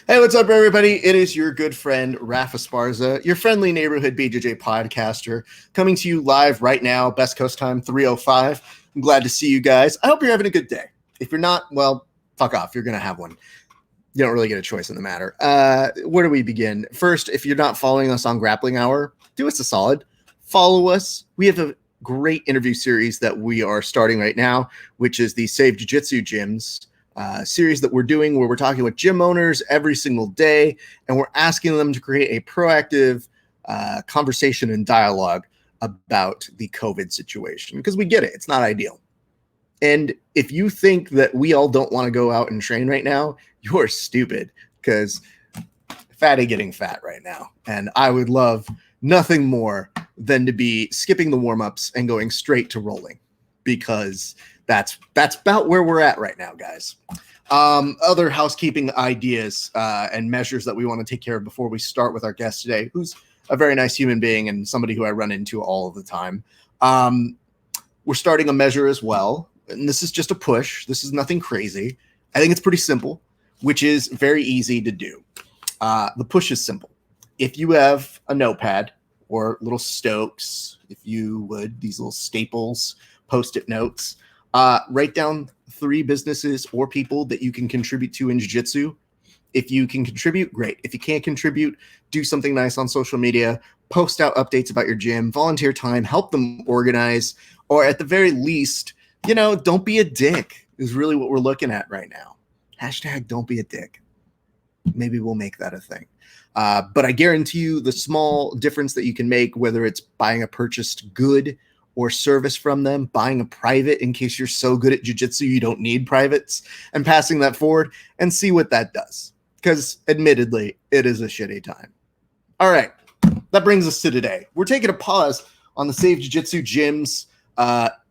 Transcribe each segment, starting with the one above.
Hey, what's up, everybody? It is your good friend, Rafa Sparza, your friendly neighborhood BJJ podcaster, coming to you live right now, Best Coast time, 3:05. I'm glad to see you guys. I hope you're having a good day. If you're not, well, fuck off. You're going to have one. You don't really get a choice in the matter. Where do we begin? First, if you're not following us on Grappling Hour, do us a solid. Follow us. We have a great interview series that we are starting right now, which is the Save Jujitsu Gyms series that we're doing, where we're talking with gym owners every single day, and we're asking them to create a proactive conversation and dialogue about the COVID situation, because we get it. It's not ideal. And if you think that we all don't want to go out and train right now, you're stupid, because fatty getting fat right now. And I would love nothing more than to be skipping the warm-ups and going straight to rolling, because that's about where we're at right now, guys. Other housekeeping ideas and measures that we want to take care of before we start with our guest today, who's a very nice human being and somebody who I run into all of the time. We're starting a measure as well, and this is just a push. This is nothing crazy. I think it's pretty simple, which is very easy to do. The push is simple. If you have a notepad or little Stokes, if you would, these little staples, Post-it notes, write down 3 businesses or people that you can contribute to in Jiu-Jitsu. If you can contribute, great. If you can't contribute, do something nice on social media, post out updates about your gym, volunteer time, help them organize, or at the very least, don't be a dick is really what we're looking at right now. Hashtag don't be a dick. Maybe we'll make that a thing. But I guarantee you the small difference that you can make, whether it's buying a purchased good or service from them, buying a private in case you're so good at jiu-jitsu you don't need privates, and passing that forward, and see what that does. Because admittedly, it is a shitty time. All right, that brings us to today. We're taking a pause on the Save Jiu-Jitsu Gyms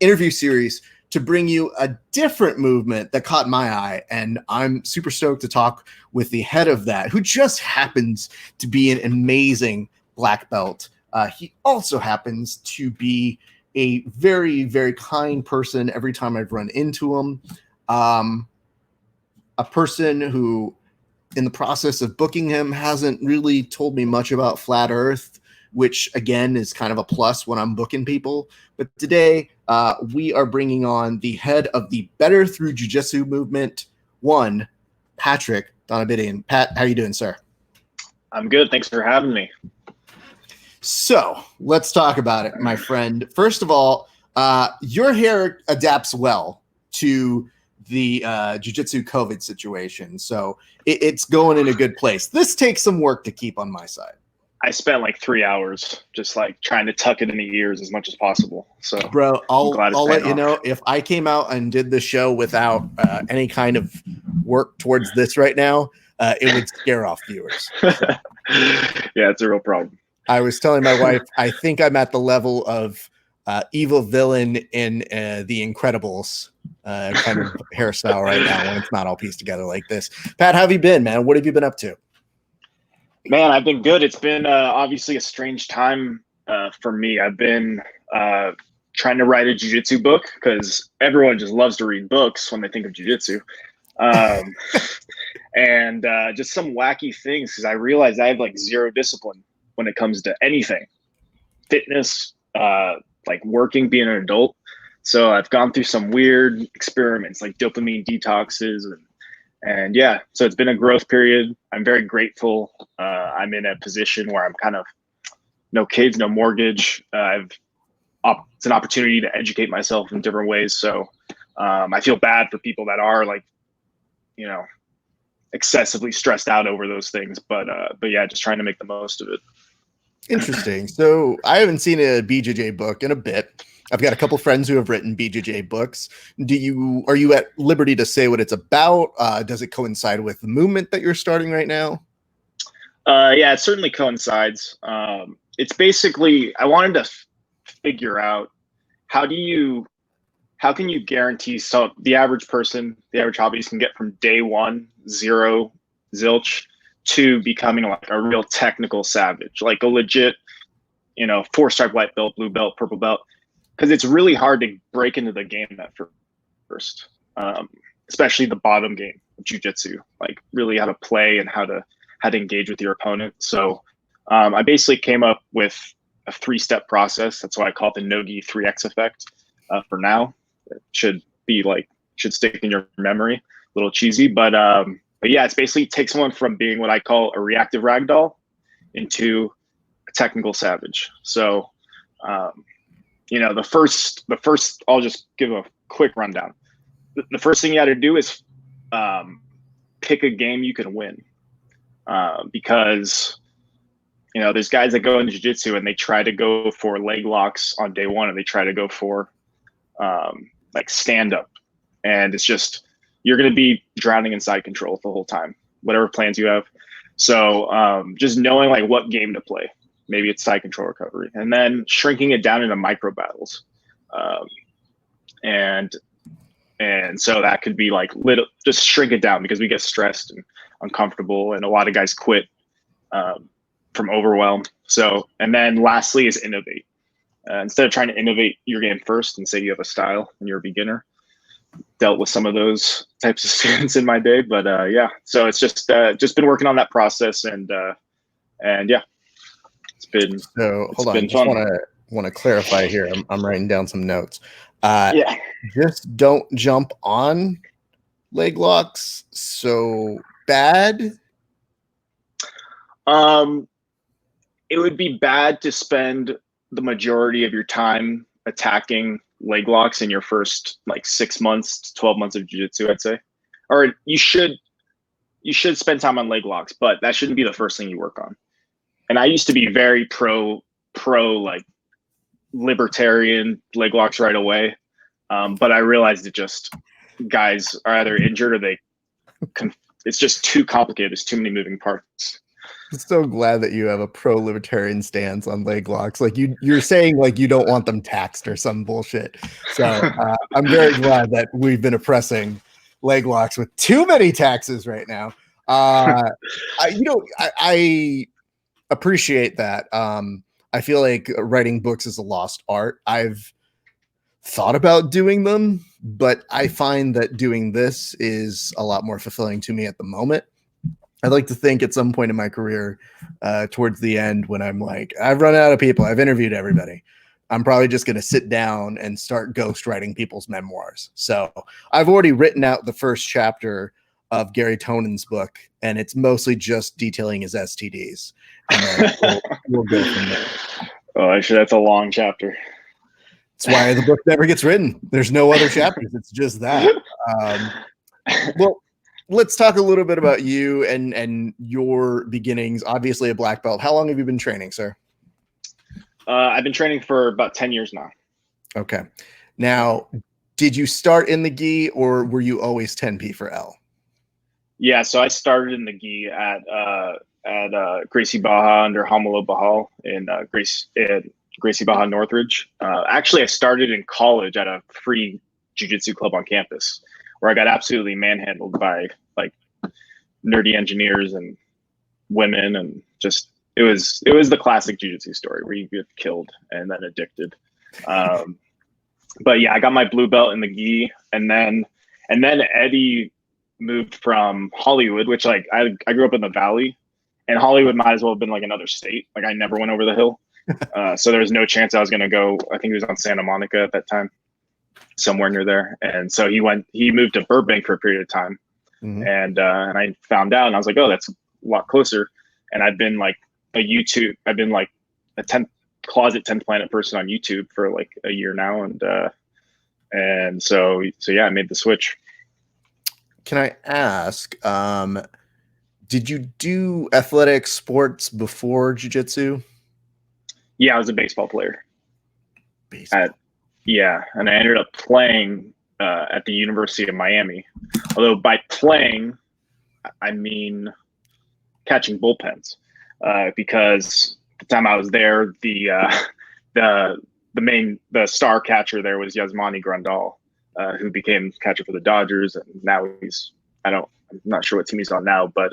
interview series to bring you a different movement that caught my eye, and I'm super stoked to talk with the head of that, who just happens to be an amazing black belt. He also happens to be a very, very kind person every time I've run into him. A person who, in the process of booking him, hasn't really told me much about Flat Earth, which, again, is kind of a plus when I'm booking people. But today, we are bringing on the head of the Better Thru Jiu-Jitsu movement, Patrick Donabedian. Pat, how you doing, sir? I'm good. Thanks for having me. So let's talk about it, my friend. First of all, your hair adapts well to the jiu-jitsu COVID situation. So it's going in a good place. This takes some work to keep on my side. I spent like 3 hours just like trying to tuck it in the ears as much as possible. So, bro, I'll let you know, if I came out and did the show without any kind of work towards this right now, it would scare off viewers. Yeah, it's a real problem. I was telling my wife, I think I'm at the level of evil villain in The Incredibles kind of hairstyle right now, when it's not all pieced together like this. Pat, how have you been, man? What have you been up to? Man, I've been good. It's been obviously a strange time for me. I've been trying to write a jiu-jitsu book, because everyone just loves to read books when they think of jiu-jitsu. And just some wacky things, because I realized I have like zero discipline when it comes to anything, fitness, like working, being an adult. So I've gone through some weird experiments, like dopamine detoxes, and yeah, so it's been a growth period. I'm very grateful. I'm in a position where I'm kind of no kids, no mortgage. It's an opportunity to educate myself in different ways. So I feel bad for people that are like, excessively stressed out over those things. But yeah, just trying to make the most of it. Interesting. So I haven't seen a BJJ book in a bit. I've got a couple friends who have written BJJ books. Are you at liberty to say what it's about? Does it coincide with the movement that you're starting right now? Yeah, it certainly coincides. It's basically, I wanted to figure out how can you guarantee the average person, the average hobbyist can get from day one, zero, zilch, to becoming like a real technical savage, like a legit, 4-stripe white belt, blue belt, purple belt. Because it's really hard to break into the game at first, especially the bottom game. jujitsu, like really how to play and how to engage with your opponent. So I basically came up with a 3-step process. That's why I call it the Nogi 3X effect. For now, it should stick in your memory. A little cheesy, but yeah, it's basically take someone from being what I call a reactive ragdoll into a technical savage. So, the first, I'll just give a quick rundown. The first thing you got to do is pick a game you can win, because there's guys that go into jiu-jitsu and they try to go for leg locks on day one, and they try to go for like stand up, and it's just you're going to be drowning in side control the whole time, whatever plans you have. So just knowing like what game to play. Maybe it's side control recovery, and then shrinking it down into micro battles. And so that could be like just shrink it down, because we get stressed and uncomfortable, and a lot of guys quit from overwhelm. So, and then lastly is innovate. Instead of trying to innovate your game first and say you have a style and you're a beginner. Dealt with some of those types of students in my day, but yeah. So it's just been working on that process, and yeah, it's been. So hold on, just want to clarify here. I'm writing down some notes. Yeah. Just don't jump on leg locks so bad. It would be bad to spend the majority of your time attacking leg locks in your first like 6 months to 12 months of jiu-jitsu, I'd say. Or you should spend time on leg locks, but that shouldn't be the first thing you work on. And I used to be very pro like libertarian leg locks right away. But I realized it just guys are either injured or it's just too complicated. There's too many moving parts. I'm so glad that you have a pro-libertarian stance on leg locks. Like you're saying, like you don't want them taxed or some bullshit. So I'm very glad that we've been oppressing leg locks with too many taxes right now. I appreciate that. I feel like writing books is a lost art. I've thought about doing them, but I find that doing this is a lot more fulfilling to me at the moment. I'd like to think at some point in my career, towards the end, when I'm like, I've run out of people, I've interviewed everybody, I'm probably just going to sit down and start ghostwriting people's memoirs. So I've already written out the first chapter of Gary Tonan's book, and it's mostly just detailing his STDs. And then we'll go from there. Oh, actually, that's a long chapter. That's why the book never gets written. There's no other chapters. It's just that. Well, let's talk a little bit about you and your beginnings. Obviously a black belt. How long have you been training, sir? I've been training for about 10 years now. Okay. Now, did you start in the gi, or were you always 10P for L? Yeah, so I started in the gi at Gracie Baja under Hamalo Bahal in Gracie Baja Northridge. Actually, I started in college at a free jiu-jitsu club on campus, where I got absolutely manhandled by like nerdy engineers and women, and just it was the classic jiu-jitsu story where you get killed and then addicted. But yeah, I got my blue belt in the gi, and then Eddie moved from Hollywood, which like I grew up in the Valley, and Hollywood might as well have been like another state. Like I never went over the hill. So there was no chance I was going to go. I think he was on Santa Monica at that time, somewhere near there. And so he moved to Burbank for a period of time. Mm-hmm. And I found out, and I was like, oh, that's a lot closer. And I've been like a 10th Planet person on YouTube for like a year now. And so yeah, I made the switch. Can I ask, did you do athletic sports before jiu-jitsu? Yeah, I was a baseball player. And I ended up playing at the University of Miami. Although by playing, I mean catching bullpens, because the time I was there, the star catcher there was Yasmani Grandal, who became catcher for the Dodgers, and now I'm not sure what team he's on now, but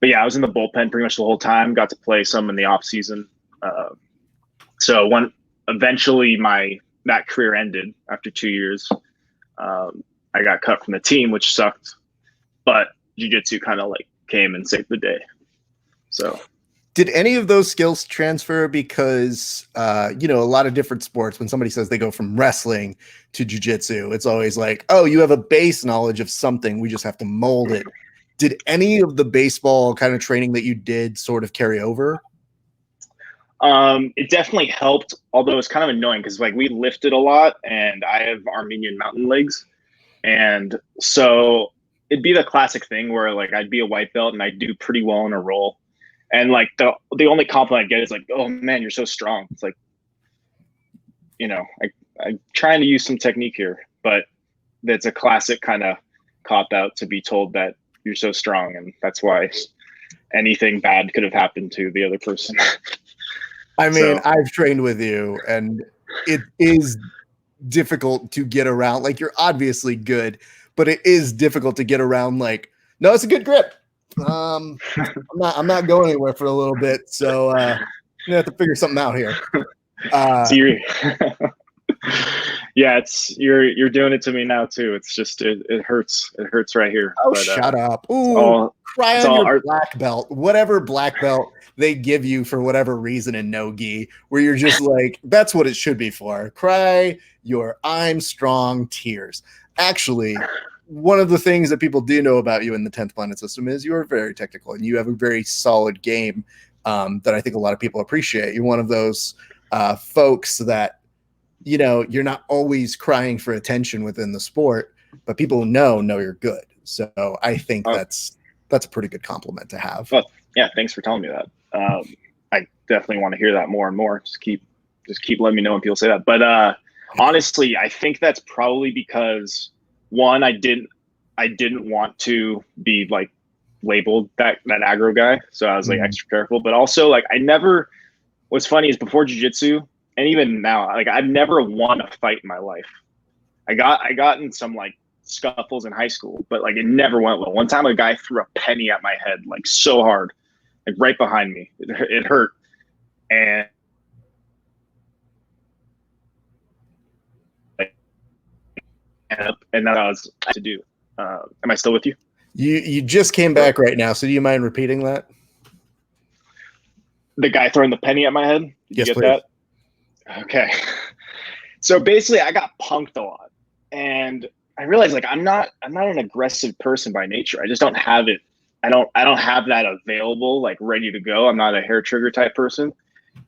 yeah, I was in the bullpen pretty much the whole time. Got to play some in the off season. So when eventually that career ended after 2 years, I got cut from the team, which sucked. but jiu-jitsu kind of like came and saved the day. So did any of those skills transfer? Because a lot of different sports, when somebody says they go from wrestling to jiu-jitsu, it's always like, oh, you have a base knowledge of something, we just have to mold it. Did any of the baseball kind of training that you did sort of carry over? It definitely helped, although it's kind of annoying because like we lifted a lot and I have Armenian mountain legs. And so it'd be the classic thing where like I'd be a white belt and I'd do pretty well in a roll. And like the only compliment I get is like, oh man, you're so strong. It's like, I'm trying to use some technique here, but that's a classic kind of cop out to be told that you're so strong. And that's why anything bad could have happened to the other person. I mean, I've trained with you and it is difficult to get around. Like, you're obviously good, but it is difficult to get around. Like, no, it's a good grip. I'm not going anywhere for a little bit, so you have to figure something out here. Yeah, you're doing it to me now too. It's just it hurts. It hurts right here. Oh, but, shut up! Ooh, cry on your black belt, whatever black belt they give you for whatever reason in no-gi, where you're just like, that's what it should be for. Cry your "I'm strong" tears. Actually, one of the things that people do know about you in the 10th Planet System is you are very technical and you have a very solid game that I think a lot of people appreciate. You're one of those folks that, you're not always crying for attention within the sport, but people who know you're good. So I think that's a pretty good compliment to have. Well, yeah, thanks for telling me that. I definitely want to hear that more and more. Just keep letting me know when people say that. But honestly, I think that's probably because one, I didn't want to be like labeled that aggro guy, so I was like extra careful. But also, like, what's funny is before jiu-jitsu and even now, like, I've never won a fight in my life. I got in some like scuffles in high school, but like it never went well. One time a guy threw a penny at my head, like so hard, like right behind me. It hurt. And that was to do. Am I still with you? You just came back right now, so do you mind repeating that? The guy throwing the penny at my head? Did yes, you get please. That? Okay. So basically I got punked a lot. And I realized like I'm not an aggressive person by nature. I just don't have it. I don't have that available, like ready to go. I'm not a hair trigger type person.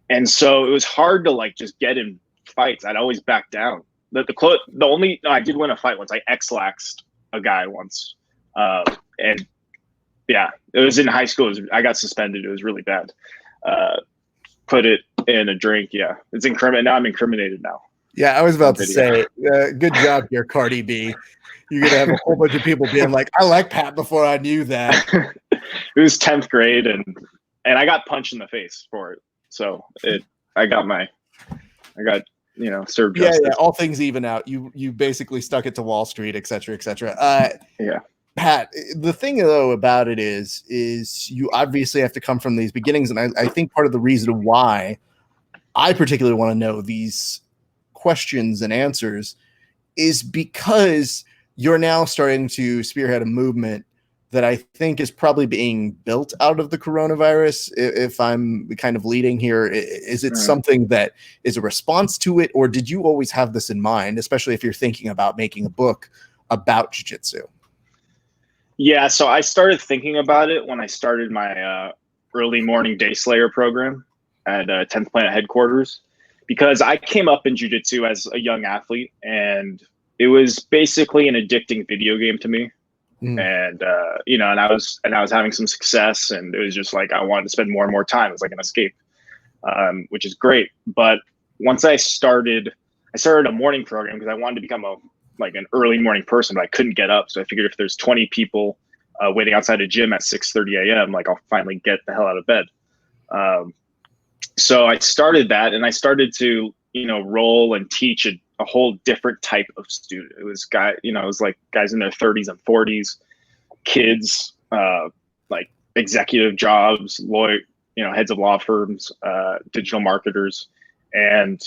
And so it was hard to like just get in fights. I'd always back down. I did win a fight once. I X-laxed a guy once. And yeah, it was in high school. I got suspended. It was really bad. Put it in a drink. Yeah, it's incriminated. Now I'm incriminated now. Yeah, I was about to say, good job here, Cardi B. You're going to have a whole bunch of people being like, I like Pat before I knew that. It was 10th grade, and I got punched in the face for it. So I got served justice. Yeah, all things even out. You basically stuck it to Wall Street, et cetera, et cetera. Yeah. Pat, the thing though about it is you obviously have to come from these beginnings, and I think part of the reason why I particularly want to know these questions and answers is because you're now starting to spearhead a movement that I think is probably being built out of the coronavirus. If I'm kind of leading here, is it something that is a response to it, or did you always have this in mind, especially if you're thinking about making a book about jiu-jitsu? Yeah, so I started thinking about it when I started my early morning day slayer program at 10th Planet headquarters, because I came up in jiu-jitsu as a young athlete, and it was basically an addicting video game to me. And and I was having some success, and it was just like I wanted to spend more and more time. It was like an escape, which is great. But once I started a morning program because I wanted to become an early morning person, but I couldn't get up. So I figured if there's 20 people waiting outside a gym at 6:30 a.m., like I'll finally get the hell out of bed. So I started that, and I started to roll and teach a whole different type of student. It was like guys in their 30s and 40s, kids, like executive jobs, heads of law firms, digital marketers, and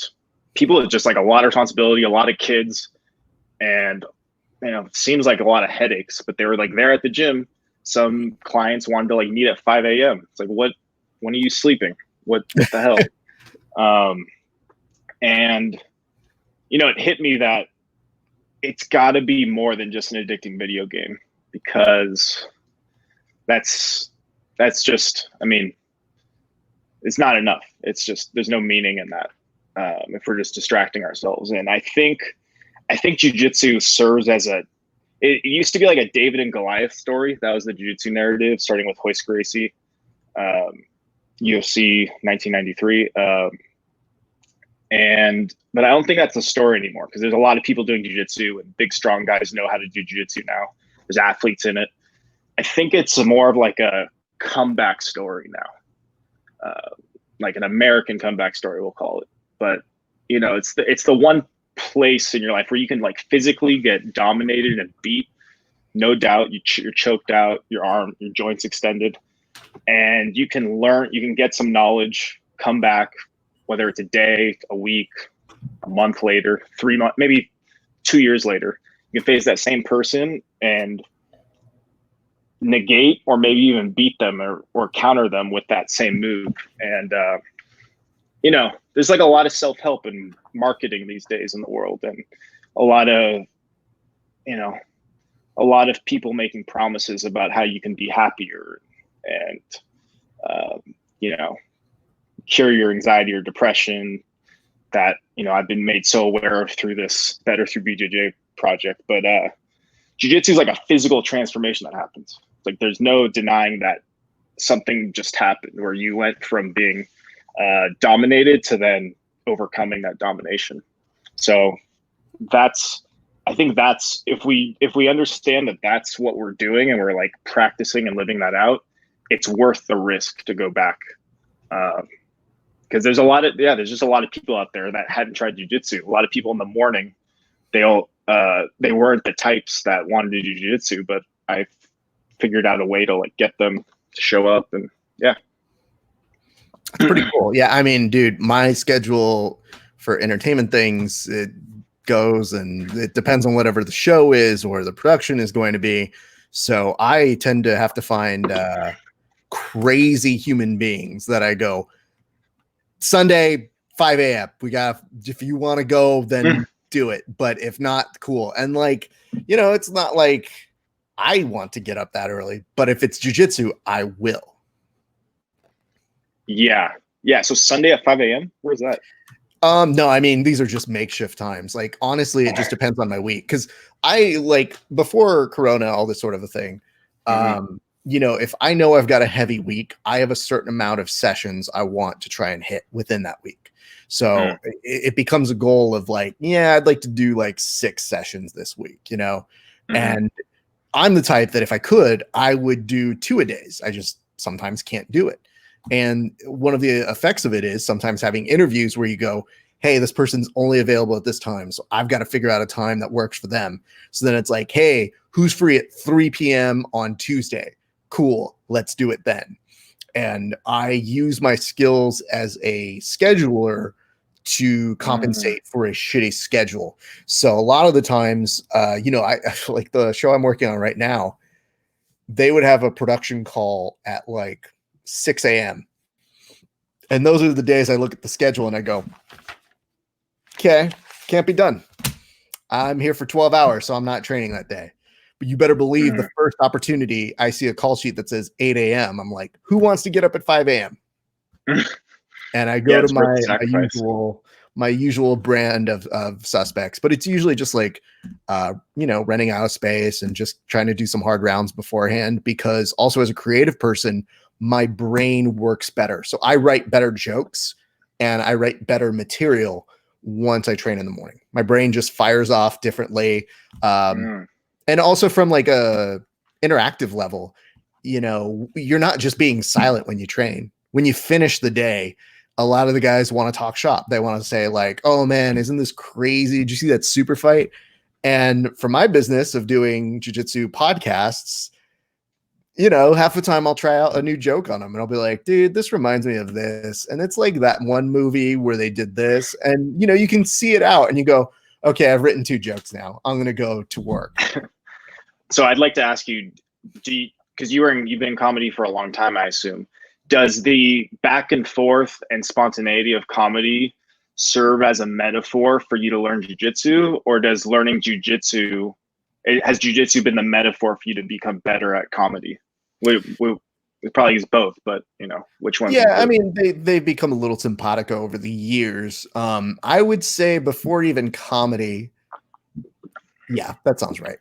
people with just like a lot of responsibility, a lot of kids. And seems like a lot of headaches, but they were like there at the gym. Some clients wanted to like meet at 5 a.m. It's like, when are you sleeping? What the hell? And it hit me that it's got to be more than just an addicting video game, because that's just, it's not enough. It's just, there's no meaning in that if we're just distracting ourselves. And I think jujitsu serves as it used to be like a David and Goliath story. That was the jujitsu narrative, starting with Royce Gracie, UFC 1993. But I don't think that's the story anymore, because there's a lot of people doing jiu-jitsu, and big, strong guys know how to do jiu-jitsu now. There's athletes in it. I think it's more of like a comeback story now, like an American comeback story, we'll call it. But it's the one place in your life where you can like physically get dominated and beat. No doubt, you're choked out, your joints extended, and you can learn. You can get some knowledge, come back, whether it's a day, a week, a month later, 3 months, maybe 2 years later. You can face that same person and negate or maybe even beat them or counter them with that same move. And there's like a lot of self-help and marketing these days in the world, and a lot of people making promises about how you can be happier and cure your anxiety or depression that I've been made so aware of through BJJ Project. But jiu-jitsu is like a physical transformation that happens. Like there's no denying that something just happened, where you went from being dominated to then overcoming that domination. So I think that's if we understand that that's what we're doing, and we're like practicing and living that out, it's worth the risk to go back. Because there's just a lot of people out there that hadn't tried jiu-jitsu. A lot of people in the morning, they weren't the types that wanted to do jiu-jitsu, but I figured out a way to like get them to show up. And yeah. That's pretty cool. Yeah, dude, my schedule for entertainment things, it goes and it depends on whatever the show is or the production is going to be. So I tend to have to find crazy human beings that I go, Sunday, 5 a.m. If you want to go, then do it. But if not, cool. And like, it's not like I want to get up that early, but if it's jujitsu, I will. Yeah. So Sunday at 5 a.m. Where's that? No, these are just makeshift times. Like, honestly, it just depends on my week. Cause I like before Corona, all this sort of a thing. If I know I've got a heavy week, I have a certain amount of sessions I want to try and hit within that week. So it becomes a goal of like, I'd like to do like 6 sessions this week, and I'm the type that if I could, I would do 2 a days. I just sometimes can't do it. And one of the effects of it is sometimes having interviews where you go, hey, this person's only available at this time, so I've got to figure out a time that works for them. So then it's like, hey, who's free at 3 p.m. on Tuesday? Cool, let's do it then. And I use my skills as a scheduler to compensate for a shitty schedule. So a lot of the times, I like the show I'm working on right now, they would have a production call at like 6 a.m. And those are the days I look at the schedule and I go, okay, can't be done. I'm here for 12 hours, so I'm not training that day. But you better believe the first opportunity I see a call sheet that says 8 a.m., I'm like, who wants to get up at 5 a.m.? And I go to my usual brand of suspects, but it's usually just like, renting out of space and just trying to do some hard rounds beforehand, because also as a creative person, my brain works better. So I write better jokes and I write better material once I train in the morning. My brain just fires off differently. And also from like a interactive level, you're not just being silent when you train. When you finish the day, a lot of the guys want to talk shop. They want to say like, oh man, isn't this crazy? Did you see that super fight? And for my business of doing jiu-jitsu podcasts, half the time I'll try out a new joke on them and I'll be like, dude, this reminds me of this. And it's like that one movie where they did this, and you can see it out and you go, okay, I've written 2 jokes now. I'm going to go to work. So I'd like to ask you, because you've been in comedy for a long time, I assume. Does the back and forth and spontaneity of comedy serve as a metaphor for you to learn jujitsu, or does learning jujitsu, has jujitsu been the metaphor for you to become better at comedy? We probably use both, but which one? Yeah, I mean, they've become a little simpatico over the years. I would say before even comedy, yeah, that sounds right.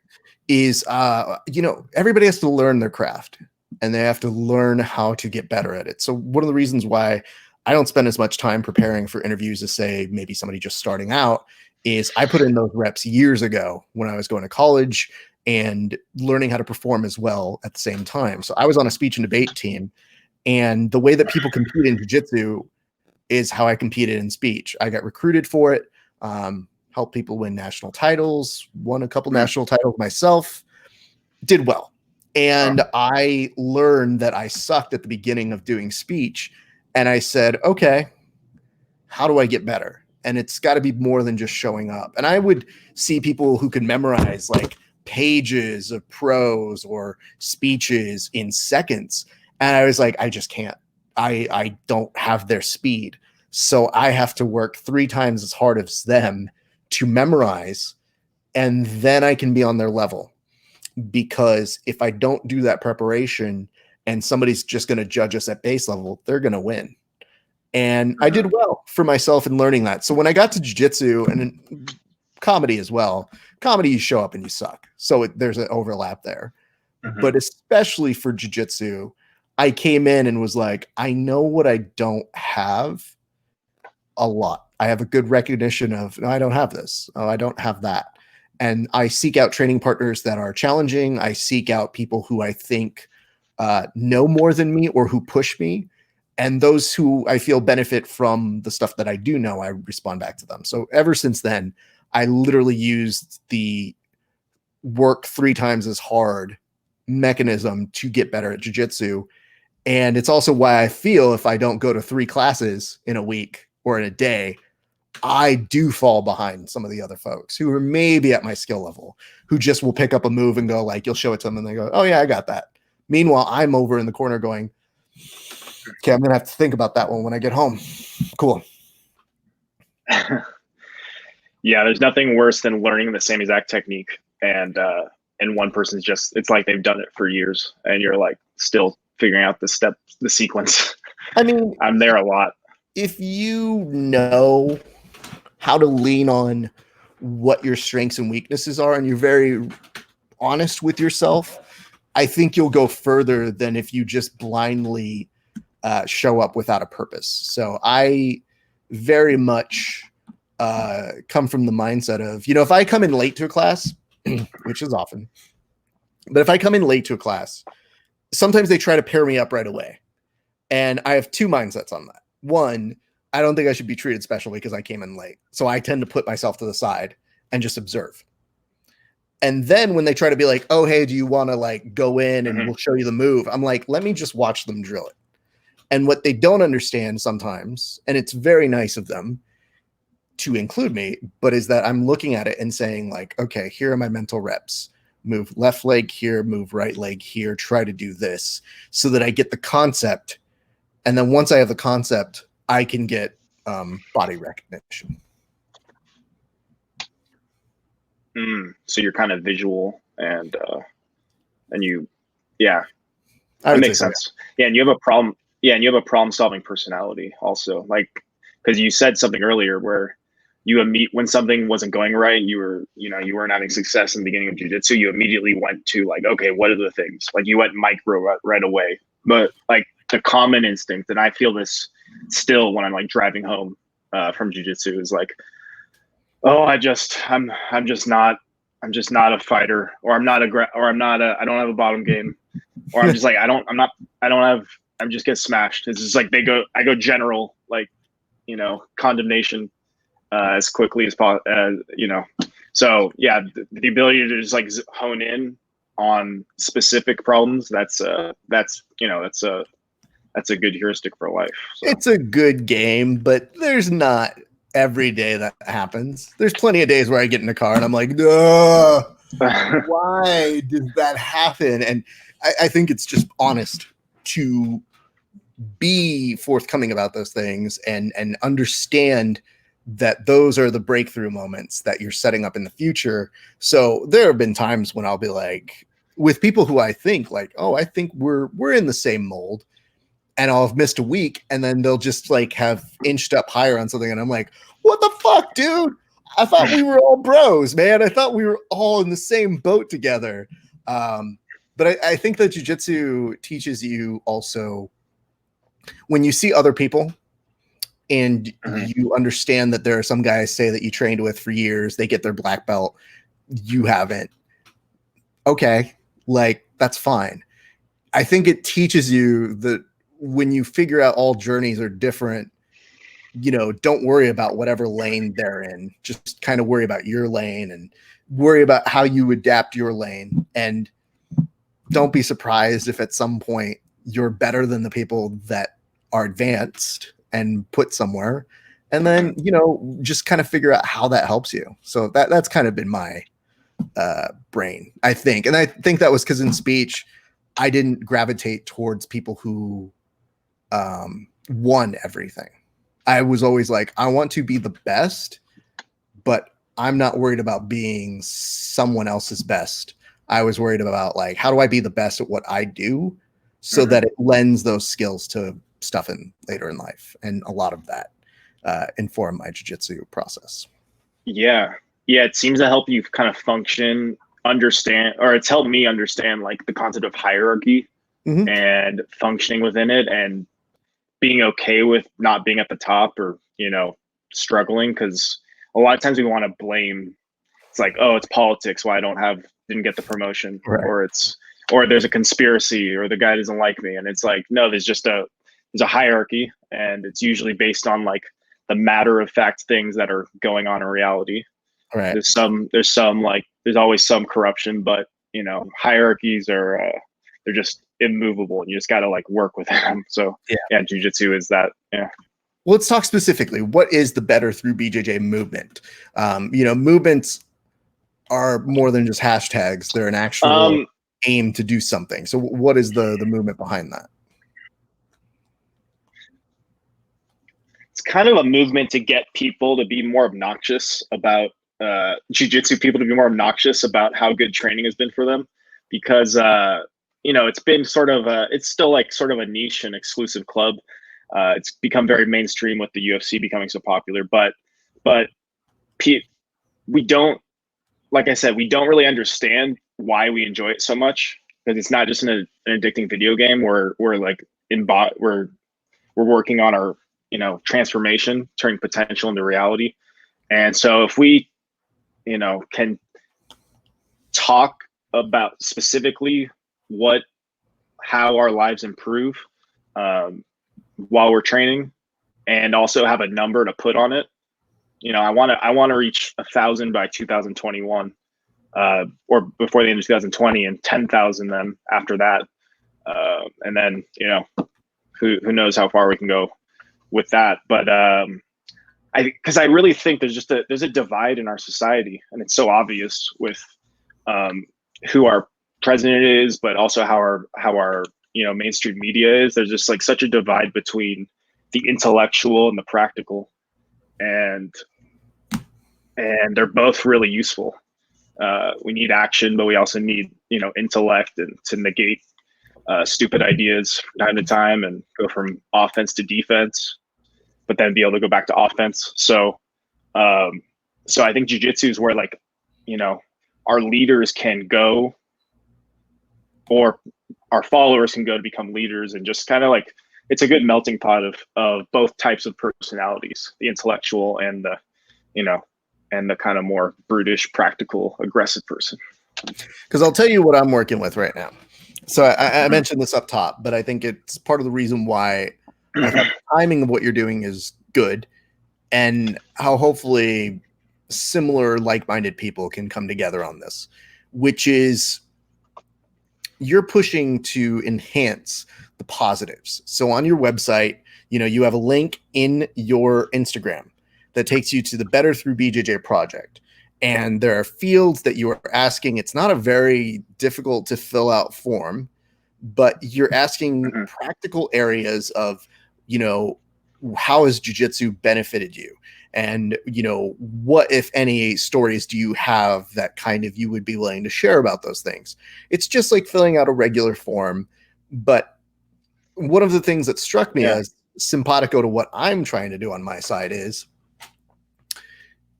Is everybody has to learn their craft and they have to learn how to get better at it. So one of the reasons why I don't spend as much time preparing for interviews as say maybe somebody just starting out is I put in those reps years ago when I was going to college and learning how to perform as well at the same time. So I was on a speech and debate team, and the way that people compete in jiu-jitsu is how I competed in speech. I got recruited for it, helped people win national titles, won a couple national titles myself, did well. And I learned that I sucked at the beginning of doing speech. And I said, okay, how do I get better? And it's got to be more than just showing up. And I would see people who could memorize like pages of prose or speeches in seconds. And I was like, I just can't. I don't have their speed. So I have to work 3 times as hard as them to memorize, and then I can be on their level. Because if I don't do that preparation and somebody's just going to judge us at base level, they're going to win. And I did well for myself in learning that. So when I got to jiu-jitsu and in comedy as well, comedy, you show up and you suck. So there's an overlap there. But especially for jiu-jitsu, I came in and was like, I know what I don't have a lot. I have a good recognition of, no, I don't have this. Oh, I don't have that. And I seek out training partners that are challenging. I seek out people who I think know more than me or who push me. And those who I feel benefit from the stuff that I do know, I respond back to them. So ever since then, I literally used the work 3 times as hard mechanism to get better at jiu-jitsu. And it's also why I feel if I don't go to 3 classes in a week or in a day, I do fall behind some of the other folks who are maybe at my skill level, who just will pick up a move and go like, you'll show it to them and they go, oh yeah, I got that. Meanwhile, I'm over in the corner going, okay, I'm going to have to think about that one when I get home. Cool. Yeah, there's nothing worse than learning the same exact technique and one person's just, it's like they've done it for years and you're like still figuring out the sequence. I mean, I'm there a lot. If you know how to lean on what your strengths and weaknesses are, and you're very honest with yourself, I think you'll go further than if you just blindly show up without a purpose. So I very much come from the mindset of, if I come in late to a class, which is often, but if I come in late to a class, sometimes they try to pair me up right away. And I have 2 mindsets on that. One, I don't think I should be treated specially because I came in late. So I tend to put myself to the side and just observe. And then when they try to be like, oh, hey, do you want to like go in and we'll show you the move? I'm like, let me just watch them drill it. And what they don't understand sometimes, and it's very nice of them to include me, but is that I'm looking at it and saying like, okay, here are my mental reps. Move left leg here, move right leg here, try to do this so that I get the concept. And then once I have the concept, I can get body recognition. So you're kind of visual and you, yeah, that makes sense. Yeah, and you have a problem. Yeah, and you have a problem-solving personality also, like because you said something earlier where when something wasn't going right, you weren't having success in the beginning of jiu-jitsu. You immediately went to like, okay, what are the things? Like you went micro right away, but like the common instinct, and I feel this still when I'm like driving home from jiu-jitsu is like, oh, I'm just not a fighter, or I don't have a bottom game, or I'm just like, I'm just get smashed. It's just like I go general, like, condemnation as quickly as possible, So yeah, the ability to just like hone in on specific problems, that's a good heuristic for life. So. It's a good game, but there's not every day that happens. There's plenty of days where I get in the car and I'm like, no, why did that happen? And I think it's just honest to be forthcoming about those things and understand that those are the breakthrough moments that you're setting up in the future. So there have been times when I'll be like, with people who I think like, oh, I think we're in the same mold, and I'll have missed a week, and then they'll just like have inched up higher on something, and I'm like, what the fuck, dude? I thought we were all bros, man. I thought we were all in the same boat together. But I think that jiu-jitsu teaches you also, when you see other people and you understand that there are some guys, say, that you trained with for years, they get their black belt, you haven't. Okay, like that's fine. I think it teaches you that when you figure out all journeys are different, you know, don't worry about whatever lane they're in. Just kind of worry about your lane and worry about how you adapt your lane. And don't be surprised if at some point you're better than the people that are advanced and put somewhere. And then, you know, just kind of figure out how that helps you. So that's kind of been my brain, I think. And I think that was because in speech, I didn't gravitate towards people who won everything. I was always like, I want to be the best, but I'm not worried about being someone else's best. I was worried about like, how do I be the best at what I do so that it lends those skills to stuff in later in life. And a lot of that informed my jiu-jitsu process. Yeah. It seems to help you kind of function, understand, or it's helped me understand like the concept of hierarchy and functioning within it, and being okay with not being at the top, or, you know, struggling. Because a lot of times we want to blame, it's like, oh, it's politics why I didn't get the promotion, right. or there's a conspiracy, or the guy doesn't like me. And it's like, no, there's a hierarchy, and it's usually based on like the matter of fact things that are going on in reality. Right. There's always some corruption, but, you know, hierarchies are they're just immovable, and you just got to like work with them. So yeah, jiu-jitsu is that. Yeah. Well, let's talk specifically. What is the Better Thru BJJ movement? You know, movements are more than just hashtags. They're an actual aim to do something. So what is the movement behind that? It's kind of a movement to get people to be more obnoxious about jiu-jitsu, people to be more obnoxious about how good training has been for them, because you know, it's been sort of it's still like sort of a niche and exclusive club. It's become very mainstream with the UFC becoming so popular, but we don't, like I said, we don't really understand why we enjoy it so much, because it's not just an addicting video game. We're like we're working on our, you know, transformation, turning potential into reality. And so if we, you know, can talk about specifically how our lives improve while we're training, and also have a number to put on it. You know, I want to reach 1,000 by 2021, or before the end of 2020, and 10,000 then after that. And then, you know, who knows how far we can go with that. But because I really think there's a divide in our society, and it's so obvious with who our president is, but also how our you know, mainstream media is. There's just like such a divide between the intellectual and the practical, and they're both really useful. We need action, but we also need, you know, intellect, and to negate stupid ideas from time to time, and go from offense to defense, but then be able to go back to offense. So I think jiu-jitsu is where, like, you know, our leaders can go, or our followers can go to become leaders, and just kind of like, it's a good melting pot of both types of personalities, the intellectual and the, you know, and the kind of more brutish, practical, aggressive person. Because I'll tell you what I'm working with right now. So I mentioned this up top, but I think it's part of the reason why I thought the timing of what you're doing is good, and how hopefully similar like-minded people can come together on this, which is you're pushing to enhance the positives. So on your website, you know, you have a link in your Instagram that takes you to the Better Through BJJ Project. And there are fields that you are asking. It's not a very difficult to fill out form, but you're asking practical areas of, how has jujitsu benefited you? And, what, if any, stories do you have that kind of you would be willing to share about those things? It's just like filling out a regular form. But one of the things that struck me as simpatico to what I'm trying to do on my side is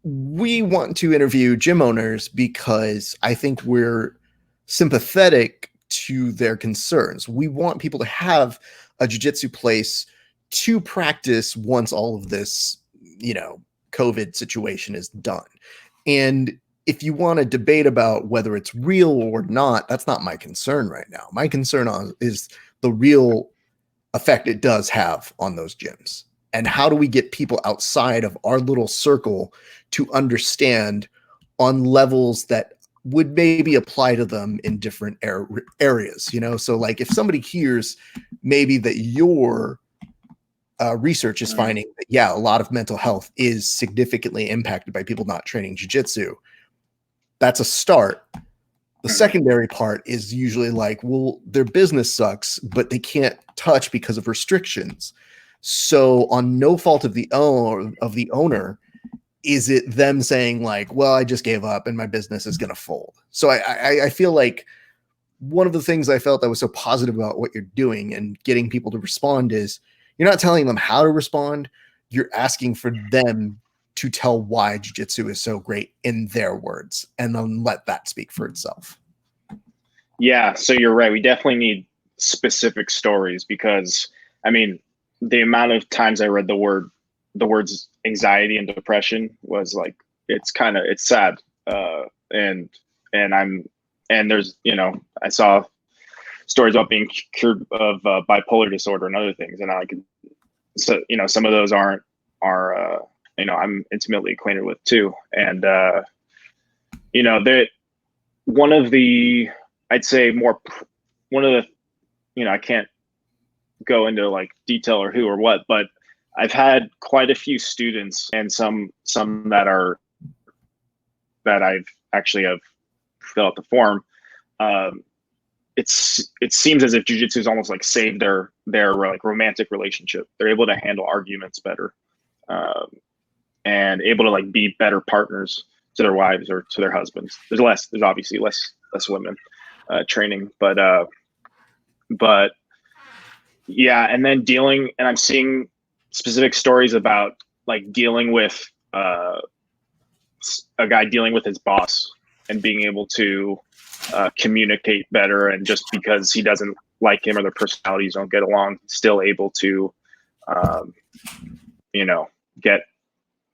we want to interview gym owners because I think we're sympathetic to their concerns. We want people to have a jiu-jitsu place to practice once all of this, COVID situation is done. And if you want to debate about whether it's real or not, that's not my concern right now. My concern is the real effect it does have on those gyms. And how do we get people outside of our little circle to understand on levels that would maybe apply to them in different areas, So like if somebody hears maybe that your research is finding that, a lot of mental health is significantly impacted by people not training jiu-jitsu, that's a start. The secondary part is usually like, well, their business sucks, but they can't touch because of restrictions. So on no fault of the owner, is it them saying like, well, I just gave up and my business is going to fold? So I feel like one of the things I felt that was so positive about what you're doing and getting people to respond is you're not telling them how to respond. You're asking for them to tell why jiu-jitsu is so great in their words, and then let that speak for itself. Yeah, so you're right. We definitely need specific stories because, the amount of times I read the words anxiety and depression was like, it's sad. And there's, I saw stories about being cured of bipolar disorder and other things. And some of those are I'm intimately acquainted with too. And, one of the, I'd say one of the, I can't go into like detail or who or what, but I've had quite a few students and some that I've actually have filled out the form. It seems as if jiu-jitsu has almost like saved their like romantic relationship. They're able to handle arguments better, and able to like be better partners to their wives or to their husbands. There's obviously less women training, but yeah. And then and I'm seeing specific stories about like dealing with a guy dealing with his boss and being able to communicate better, and just because he doesn't like him or their personalities don't get along, still able to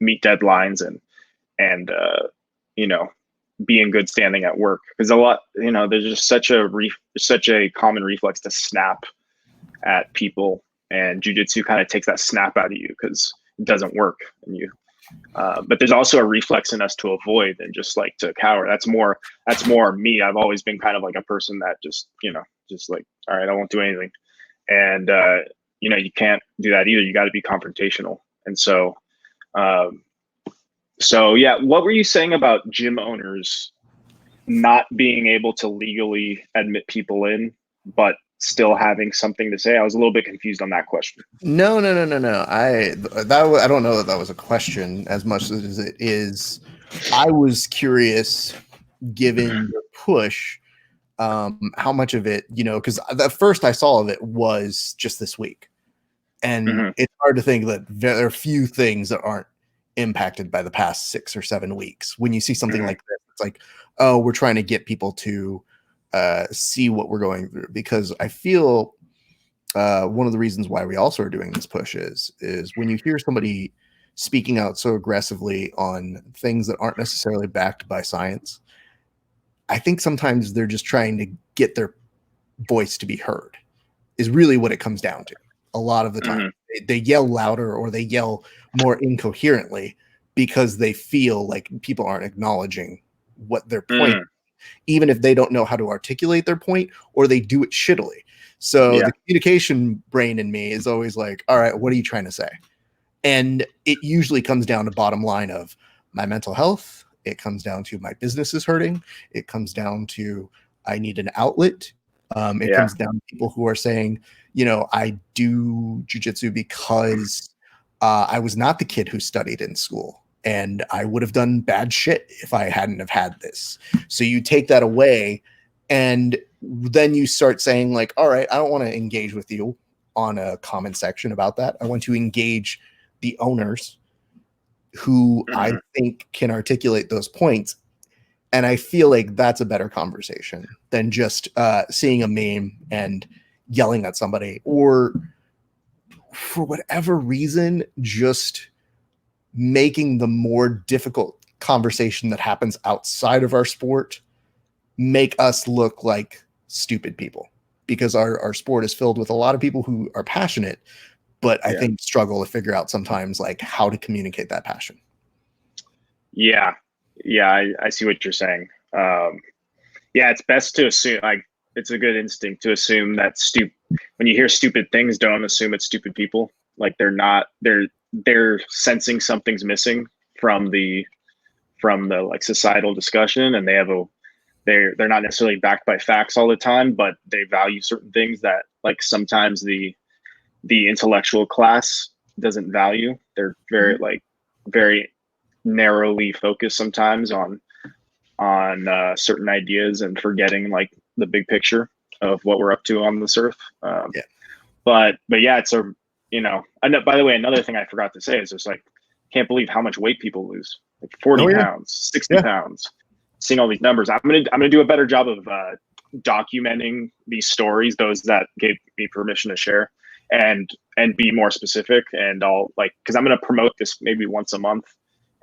meet deadlines and be in good standing at work. Because a lot, there's just such a common reflex to snap at people, and jiu-jitsu kind of takes that snap out of you because it doesn't work. And but there's also a reflex in us to avoid and just like to cower. That's more me. I've always been kind of like a person that just like, all right, I won't do anything. And, you can't do that either. You got to be confrontational. And so yeah, what were you saying about gym owners not being able to legally admit people in, but still having something to say? I was a little bit confused on that question. No. I don't know that was a question as much as it is. I was curious, given your push, how much of it, because the first I saw of it was just this week. And it's hard to think that there are few things that aren't impacted by the past 6 or 7 weeks. When you see something like this, it's like, oh, we're trying to get people to see what we're going through, because I feel one of the reasons why we also are doing this push is when you hear somebody speaking out so aggressively on things that aren't necessarily backed by science, I think sometimes they're just trying to get their voice to be heard, is really what it comes down to. A lot of the time they yell louder or they yell more incoherently because they feel like people aren't acknowledging what their point is, even if they don't know how to articulate their point, or they do it shittily. So the communication brain in me is always like, all right, what are you trying to say? And it usually comes down to bottom line of my mental health. It comes down to my business is hurting. It comes down to I need an outlet. It comes down to people who are saying, I do jujitsu because I was not the kid who studied in school, and I would have done bad shit if I hadn't have had this. So you take that away, and then you start saying like, all right, I don't want to engage with you on a comment section about that. I want to engage the owners who I think can articulate those points. And I feel like that's a better conversation than just seeing a meme and yelling at somebody, or for whatever reason, just making the more difficult conversation that happens outside of our sport make us look like stupid people, because our sport is filled with a lot of people who are passionate, but I think struggle to figure out sometimes like how to communicate that passion. Yeah. I see what you're saying. It's best to assume, like, it's a good instinct to assume that when you hear stupid things, don't assume it's stupid people. Like they're sensing something's missing from the like societal discussion, and they're not necessarily backed by facts all the time, but they value certain things that like sometimes the intellectual class doesn't value. They're very narrowly focused sometimes on certain ideas and forgetting like the big picture of what we're up to on this earth. But yeah, it's I know, by the way, another thing I forgot to say is just like, can't believe how much weight people lose, like 40 pounds, 60 pounds, seeing all these numbers. I'm going to do a better job of documenting these stories, those that gave me permission to share, and be more specific. And I'll cause I'm going to promote this maybe once a month,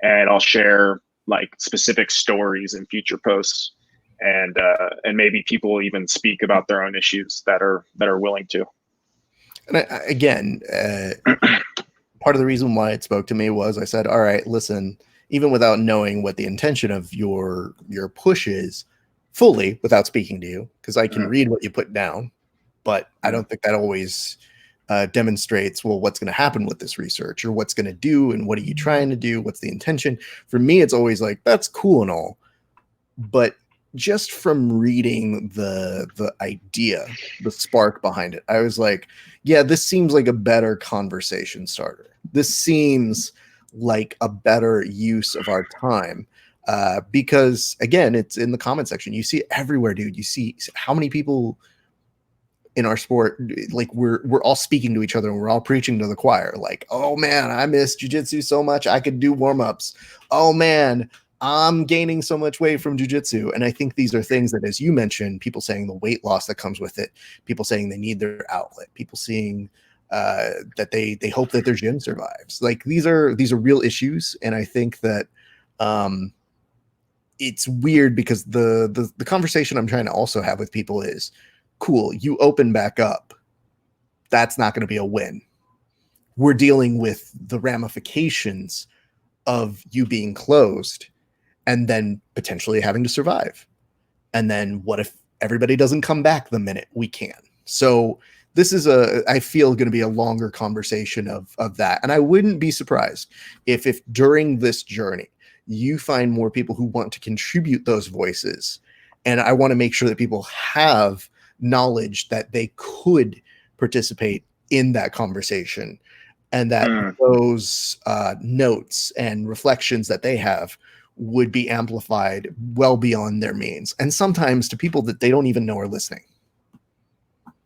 and I'll share like specific stories in future posts, and maybe people even speak about their own issues that are willing to. And again, part of the reason why it spoke to me was I said, all right, listen, even without knowing what the intention of your push is fully, without speaking to you, because I can read what you put down, but I don't think that always demonstrates, well, what's going to happen with this research, or what's going to do, and what are you trying to do? What's the intention? For me, it's always like, that's cool and all, but just from reading the idea, the spark behind it, I was like, yeah, this seems like a better conversation starter. This seems like a better use of our time. Because again, it's in the comment section. You see it everywhere, dude. You see how many people in our sport, like we're all speaking to each other, and we're all preaching to the choir. Like, oh man, I miss jujitsu so much. I could do warm-ups. Oh man, I'm gaining so much weight from jujitsu. And I think these are things that, as you mentioned, people saying the weight loss that comes with it, people saying they need their outlet, people seeing that they hope that their gym survives. Like these are real issues. And I think that it's weird because the conversation I'm trying to also have with people is, cool, you open back up. That's not going to be a win. We're dealing with the ramifications of you being closed and then potentially having to survive. And then what if everybody doesn't come back the minute we can? So this is I feel going to be a longer conversation of that. And I wouldn't be surprised if during this journey, you find more people who want to contribute those voices. And I want to make sure that people have knowledge that they could participate in that conversation, and that those notes and reflections that they have would be amplified well beyond their means, and sometimes to people that they don't even know are listening.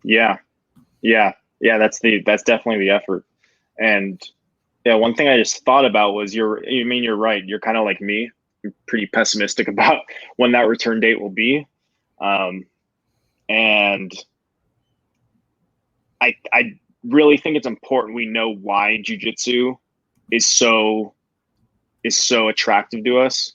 Yeah. That's definitely the effort. And yeah, one thing I just thought about was you're right. You're kind of like me. You're pretty pessimistic about when that return date will be. And I really think it's important we know why jujitsu is so attractive to us,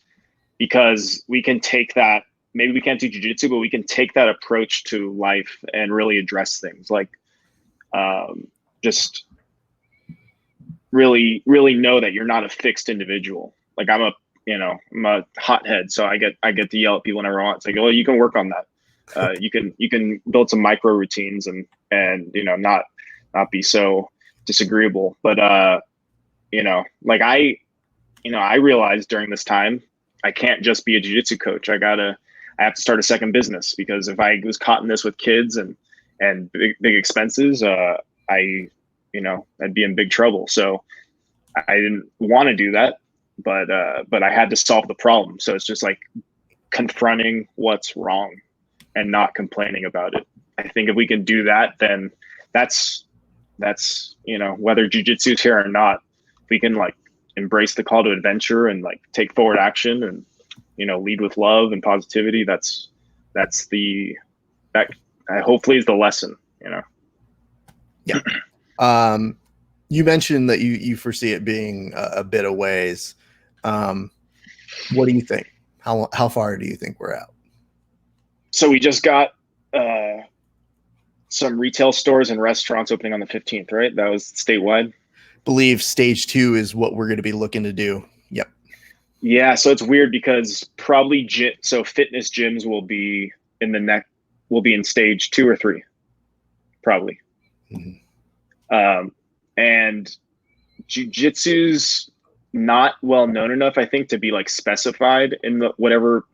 because we can take that, maybe we can't do jujitsu, but we can take that approach to life and really address things like just really know that you're not a fixed individual. Like I'm a hothead, so I get to yell at people whenever I want. It's like, oh, you can work on that. You can build some micro routines and not be so disagreeable. But like I realized during this time, I can't just be a jiu-jitsu coach. I have to start a second business, because if I was caught in this with kids and big expenses, I'd be in big trouble. So I didn't want to do that, but I had to solve the problem. So it's just like confronting what's wrong and not complaining about it. I think if we can do that, then that's whether jiu-jitsu is here or not, we can like embrace the call to adventure and like take forward action and lead with love and positivity. That hopefully is the lesson. Yeah. You mentioned that you foresee it being a bit of ways. What do you think? How far do you think we're out? So we just got some retail stores and restaurants opening on the 15th, right? That was statewide. Believe stage 2 is what we're going to be looking to do. Yep. Yeah. So it's weird because probably fitness gyms will be in stage 2 or 3, probably. Mm-hmm. And jujitsu's not well known enough, I think, to be like specified in whatever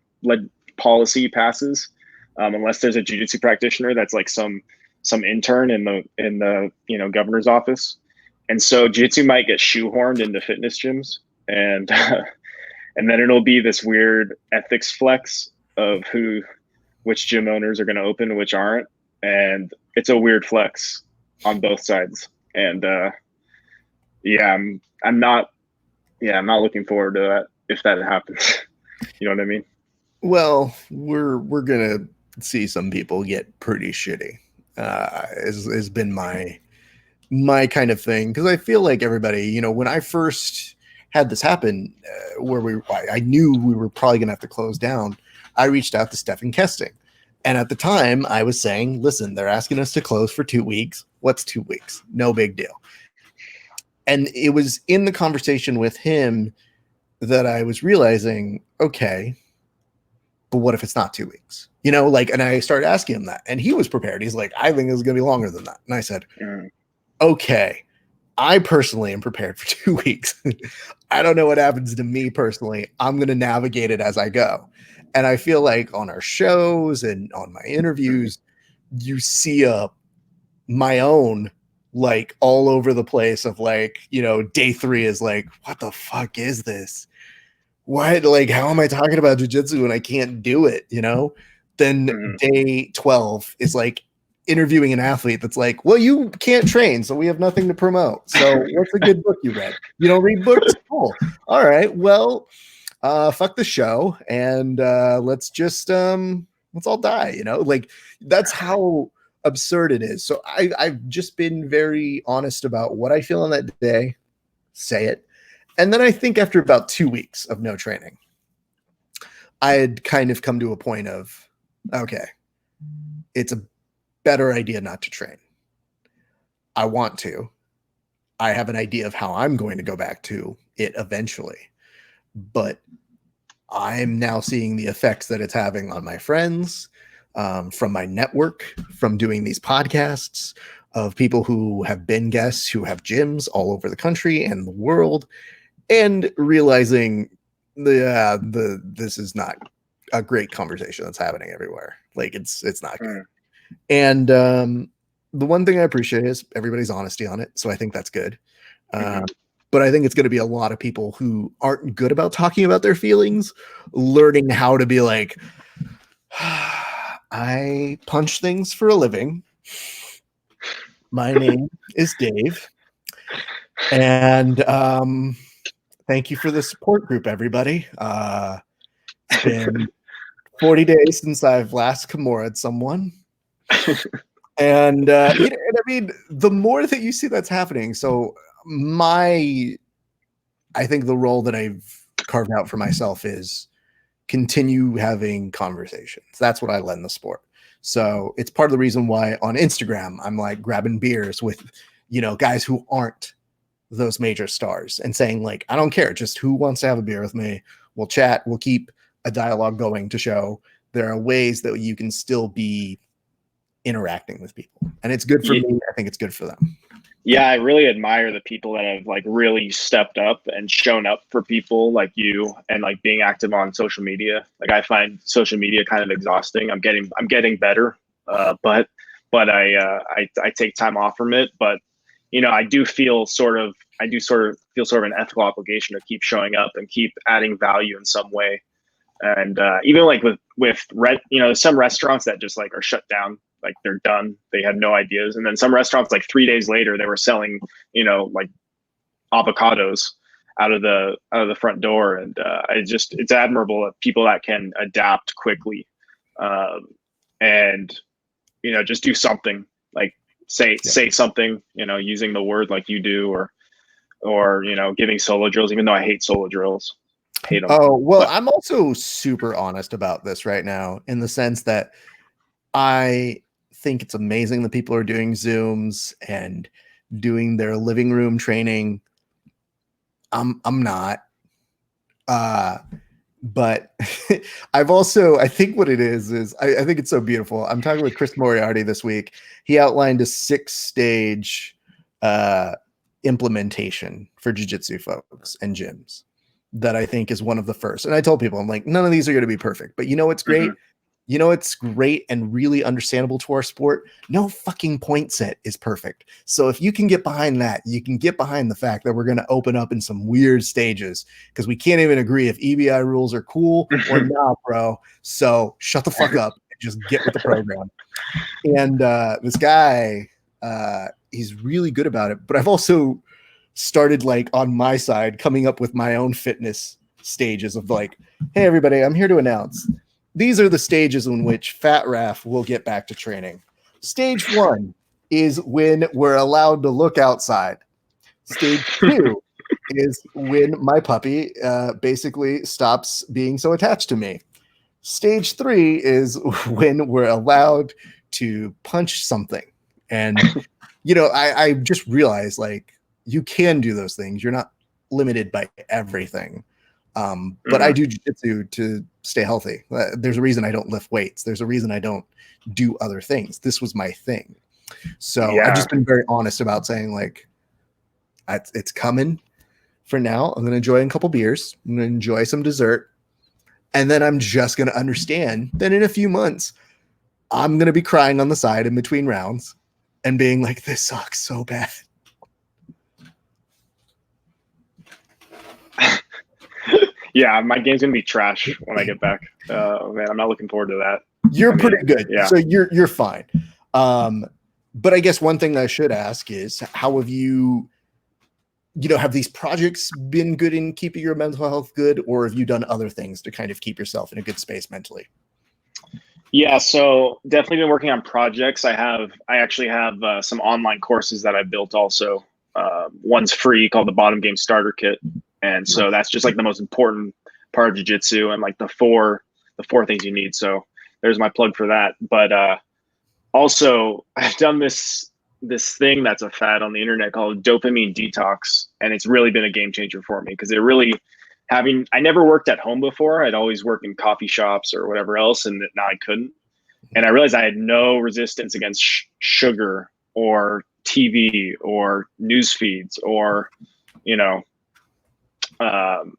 policy passes, unless there's a jujitsu practitioner that's like some intern in the governor's office. And so jiu-jitsu might get shoehorned into fitness gyms, and and then it'll be this weird ethics flex of which gym owners are going to open and which aren't. And it's a weird flex on both sides. And I'm not looking forward to that if that happens. You know what I mean? Well, we're gonna see some people get pretty shitty. Has been my kind of thing, because I feel like everybody, when I first had this happen, where I knew we were probably gonna have to close down, I reached out to Stefan Kesting, and at the time I was saying, listen, they're asking us to close for 2 weeks. What's 2 weeks? No big deal. And it was in the conversation with him that I was realizing, okay, but what if it's not 2 weeks? And I started asking him that, and he was prepared. He's like, I think it's going to be longer than that. And I said, okay, I personally am prepared for 2 weeks. I don't know what happens to me personally. I'm going to navigate it as I go. And I feel like on our shows and on my interviews, you see my own, like, all over the place of like, day 3 is like, what the fuck is this? What, like, how am I talking about jiu-jitsu when I can't do it? Then day 12 is like interviewing an athlete that's like, well, you can't train, so we have nothing to promote. So what's a good book you read? You don't read books? Cool. All right. Well, fuck the show. And let's just, let's all die, like, that's how absurd it is. So I've just been very honest about what I feel on that day, say it. And then I think after about 2 weeks of no training, I had kind of come to a point of, okay, it's a better idea not to train. I want to. I have an idea of how I'm going to go back to it eventually. But I'm now seeing the effects that it's having on my friends, from my network, from doing these podcasts, of people who have been guests, who have gyms all over the country and the world, and realizing this is not a great conversation that's happening everywhere. Like, it's not good. And the one thing I appreciate is everybody's honesty on it. So I think that's good. But I think it's going to be a lot of people who aren't good about talking about their feelings, learning how to be like, I punch things for a living. My name is Dave. And thank you for the support group, everybody. It's been 40 days since I've last Kimura'd someone. And I mean, the more that you see that's happening, so I think the role that I've carved out for myself is continue having conversations. That's what I lend the sport. So it's part of the reason why on Instagram I'm like grabbing beers with guys who aren't those major stars and saying, like, I don't care, just who wants to have a beer with me, we'll chat, we'll keep a dialogue going to show there are ways that you can still be interacting with people, and it's good for me. I think it's good for them. Yeah, I really admire the people that have like really stepped up and shown up for people like you, and like being active on social media. Like I find social media kind of exhausting. I'm getting better, but I take time off from it. But I do feel sort of an ethical obligation to keep showing up and keep adding value in some way. And even like some restaurants that just like are shut down, like they're done, they had no ideas. And then some restaurants like 3 days later they were selling like avocados out of the front door. And it's admirable of people that can adapt quickly, and just do something, like say something, using the word like you do, or giving solo drills, even though I hate solo drills. Hate them. Oh, well, But I'm also super honest about this right now, in the sense that I think it's amazing that people are doing Zooms and doing their living room training. I'm not. But I think what it is I think it's so beautiful. I'm talking with Chris Moriarty this week. He outlined a 6-stage implementation for jiu-jitsu folks and gyms that I think is one of the first. And I told people, I'm like, none of these are going to be perfect, but what's great? It's great and really understandable to our sport. No fucking point set is perfect. So if you can get behind that, you can get behind the fact that we're going to open up in some weird stages, because we can't even agree if EBI rules are cool or not, bro. So shut the fuck up and just get with the program. And this guy, he's really good about it. But I've also started, like, on my side, coming up with my own fitness stages of like, hey, everybody, I'm here to announce these are the stages in which Fat Raf will get back to training. Stage 1 is when we're allowed to look outside. Stage 2 is when my puppy basically stops being so attached to me. Stage 3 is when we're allowed to punch something. And, I just realized, like, you can do those things. You're not limited by everything. But I do jiu-jitsu to stay healthy. There's a reason I don't lift weights. There's a reason I don't do other things. This was my thing. So I've just been very honest about saying, like, it's coming for now. I'm going to enjoy a couple beers. I'm going to enjoy some dessert. And then I'm just going to understand that in a few months, I'm going to be crying on the side in between rounds and being like, this sucks so bad. Yeah, my game's gonna be trash when I get back. Man, I'm not looking forward to that. You're pretty good, yeah. So you're fine. But I guess one thing I should ask is, how have you, have these projects been good in keeping your mental health good, or have you done other things to kind of keep yourself in a good space mentally? Yeah, so definitely been working on projects. I actually have some online courses that I built also. One's free, called the Bottom Game Starter Kit. And so that's just like the most important part of jiu-jitsu, and like the four things you need. So there's my plug for that. But also I've done this thing that's a fad on the internet called dopamine detox. And it's really been a game changer for me, because I never worked at home before. I'd always worked in coffee shops or whatever else, and now I couldn't. And I realized I had no resistance against sugar or TV or news feeds or,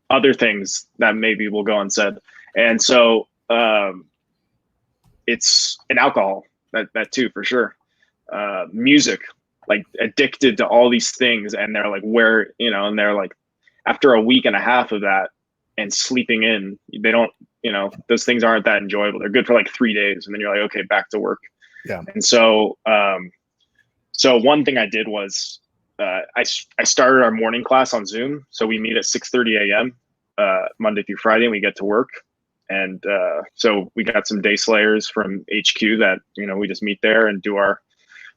other things that maybe will go unsaid. And so it's an alcohol, that too, for sure. Music, like addicted to all these things. And they're like, and they're like, after a week and a half of that and sleeping in, they don't, those things aren't that enjoyable. They're good for like 3 days. And then you're like, okay, back to work. Yeah. And so, so one thing I did was, I started our morning class on Zoom. So we meet at 6:30 a.m. Monday through Friday, and we get to work. And so we got some day slayers from HQ that, we just meet there and do our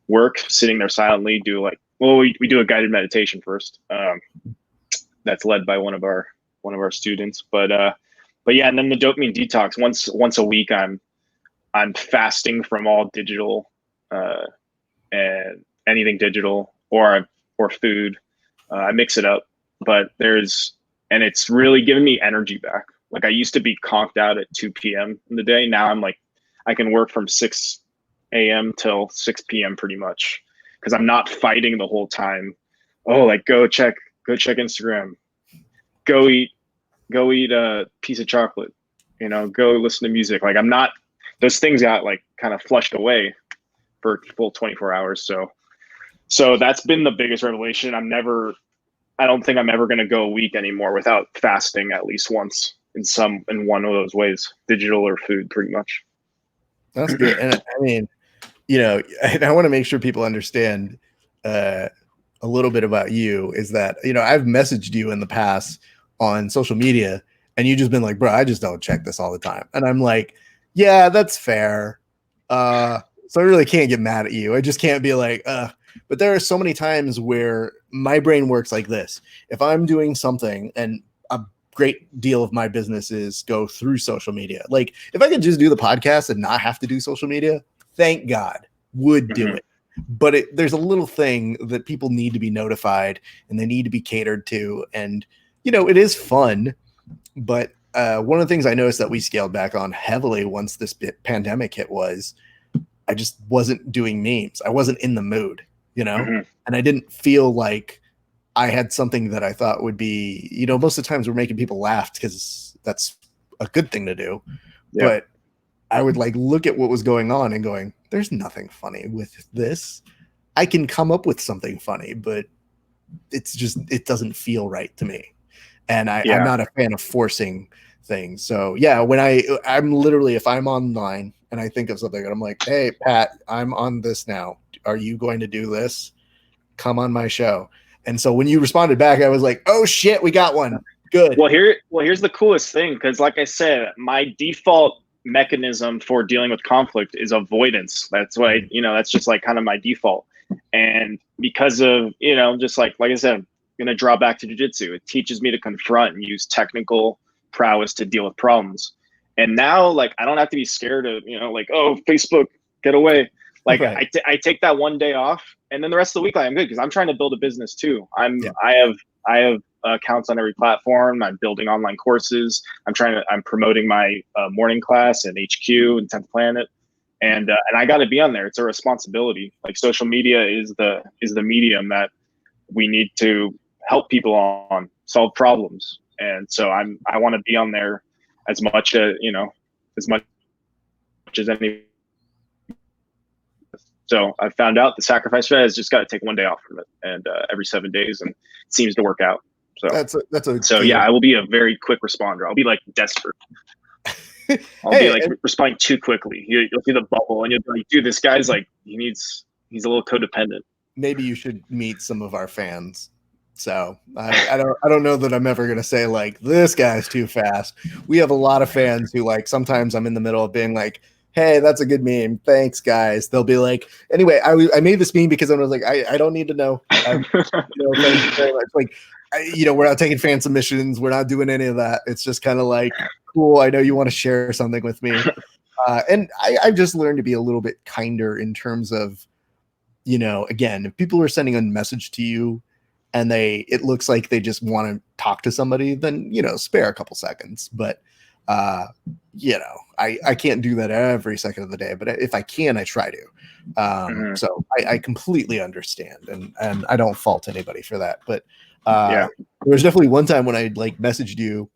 work, sitting there silently, we do a guided meditation first. That's led by one of our students. But yeah, and then the dopamine detox, once a week, I'm fasting from all digital, and anything digital or food. I mix it up, but it's really given me energy back. Like, I used to be conked out at 2 p.m. in the day. Now I'm like, I can work from 6 a.m. till 6 p.m. pretty much. because I'm not fighting the whole time. Oh, like go check Instagram, go eat a piece of chocolate, go listen to music. Like I'm not, those things got like kind of flushed away for a full 24 hours. So that's been the biggest revelation. I don't think I'm ever going to go a week anymore without fasting at least once in one of those ways, digital or food, pretty much. That's good. And I mean, and I want to make sure people understand a little bit about you is that, I've messaged you in the past on social media and you just been like, bro, I just don't check this all the time. And I'm like, yeah, that's fair. So I really can't get mad at you. I just can't be like, but there are so many times where my brain works like this. If I'm doing something and a great deal of my business is go through social media, like if I could just do the podcast and not have to do social media, thank God, would do it. But there's a little thing that people need to be notified and they need to be catered to. And, it is fun. But one of the things I noticed that we scaled back on heavily once this pandemic hit was I just wasn't doing memes. I wasn't in the mood, and I didn't feel like I had something that I thought would be, most of the times we're making people laugh because that's a good thing to do. Yeah. But I would like look at what was going on and going, there's nothing funny with this. I can come up with something funny, but it doesn't feel right to me. And I'm not a fan of forcing things. So yeah, when I'm literally, if I'm online and I think of something and I'm like, hey, Pat, I'm on this now. Are you going to do this? Come on my show. And so when you responded back, I was like, oh shit, we got one. Good. Well, here's the coolest thing. Cause like I said, my default mechanism for dealing with conflict is avoidance. That's why, that's just like kind of my default. And because of, just like I said, I'm going to draw back to jujitsu. It teaches me to confront and use technical prowess to deal with problems. And now, like, I don't have to be scared of, like, oh, Facebook, get away. Like, right. I take that one day off, and then the rest of the week I'm good because I'm trying to build a business too. I have accounts on every platform. I'm building online courses. I'm promoting my morning class at HQ and 10th Planet, and I got to be on there. It's a responsibility. Like, social media is the medium that we need to help people on, solve problems, and so I want to be on there as much as any. So I found out the sacrifice for that is just got to take one day off from it, and every 7 days, and it seems to work out. So yeah, I will be a very quick responder. I'll be like desperate. I'll be like responding too quickly. You'll see the bubble, and you'll be like, dude, this guy's like he's a little codependent. Maybe you should meet some of our fans. So I don't know that I'm ever gonna say like this guy's too fast. We have a lot of fans who like sometimes I'm in the middle of being like, hey, that's a good meme. Thanks, guys. They'll be like, anyway, I made this meme because I was like, I don't need to know. Thank you very much. Like, we're not taking fan submissions. We're not doing any of that. It's just kind of like, cool. I know you want to share something with me. And I've just learned to be a little bit kinder in terms of, again, if people are sending a message to you and it looks like they just want to talk to somebody, then, spare a couple seconds. But, I can't do that every second of the day, but if I can, I try to. So I completely understand, and I don't fault anybody for that. But there was definitely one time when I like messaged you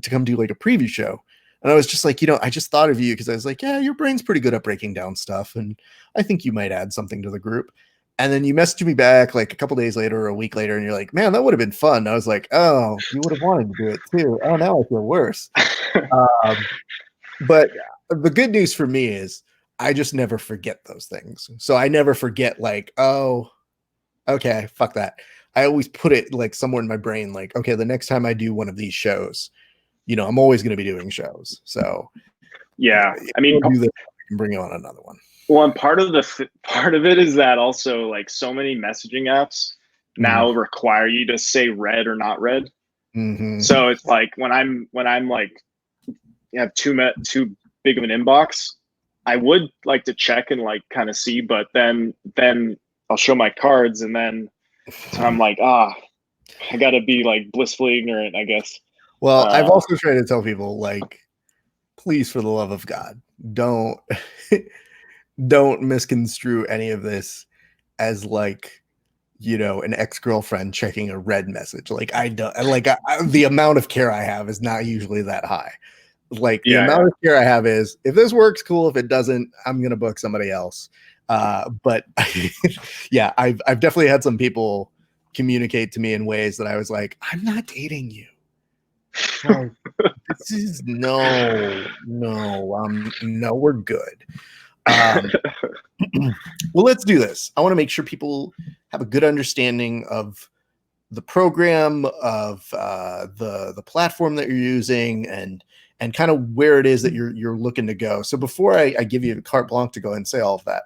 to come do like a preview show, and I was just like, I just thought of you because I was like, yeah, your brain's pretty good at breaking down stuff, and I think you might add something to the group. And then you messaged me back like a couple days later or a week later, and you're like, man, that would have been fun. And I was like, oh, you would have wanted to do it too. Oh, now I feel worse. But the good news for me is I just never forget those things. So I never forget like, oh, okay, fuck that. I always put it like somewhere in my brain, like, okay, the next time I do one of these shows, I'm always going to be doing shows. So yeah, I mean, do this, I can bring you on another one. Well, and part of it is that also like so many messaging apps now require you to say read or not read. So it's like when I'm like have too big of an inbox, I would like to check and like kind of see, but then I'll show my cards, and then I'm like, I gotta be like blissfully ignorant, I guess. Well, I've also tried to tell people like, please, for the love of God, don't misconstrue any of this as like, you know, an ex-girlfriend checking a red message. Like I don't the amount of care I have is not usually that high. Like the amount of care I have is, if this works, cool. If it doesn't, I'm gonna book somebody else. But yeah, I've definitely had some people communicate to me in ways that I was like, I'm not dating you. Like, this is no, we're good. Well, let's do this. I want to make sure people have a good understanding of the program, of the platform that you're using, and kind of where it is that you're looking to go. So before I give you a carte blanche to go and say all of that,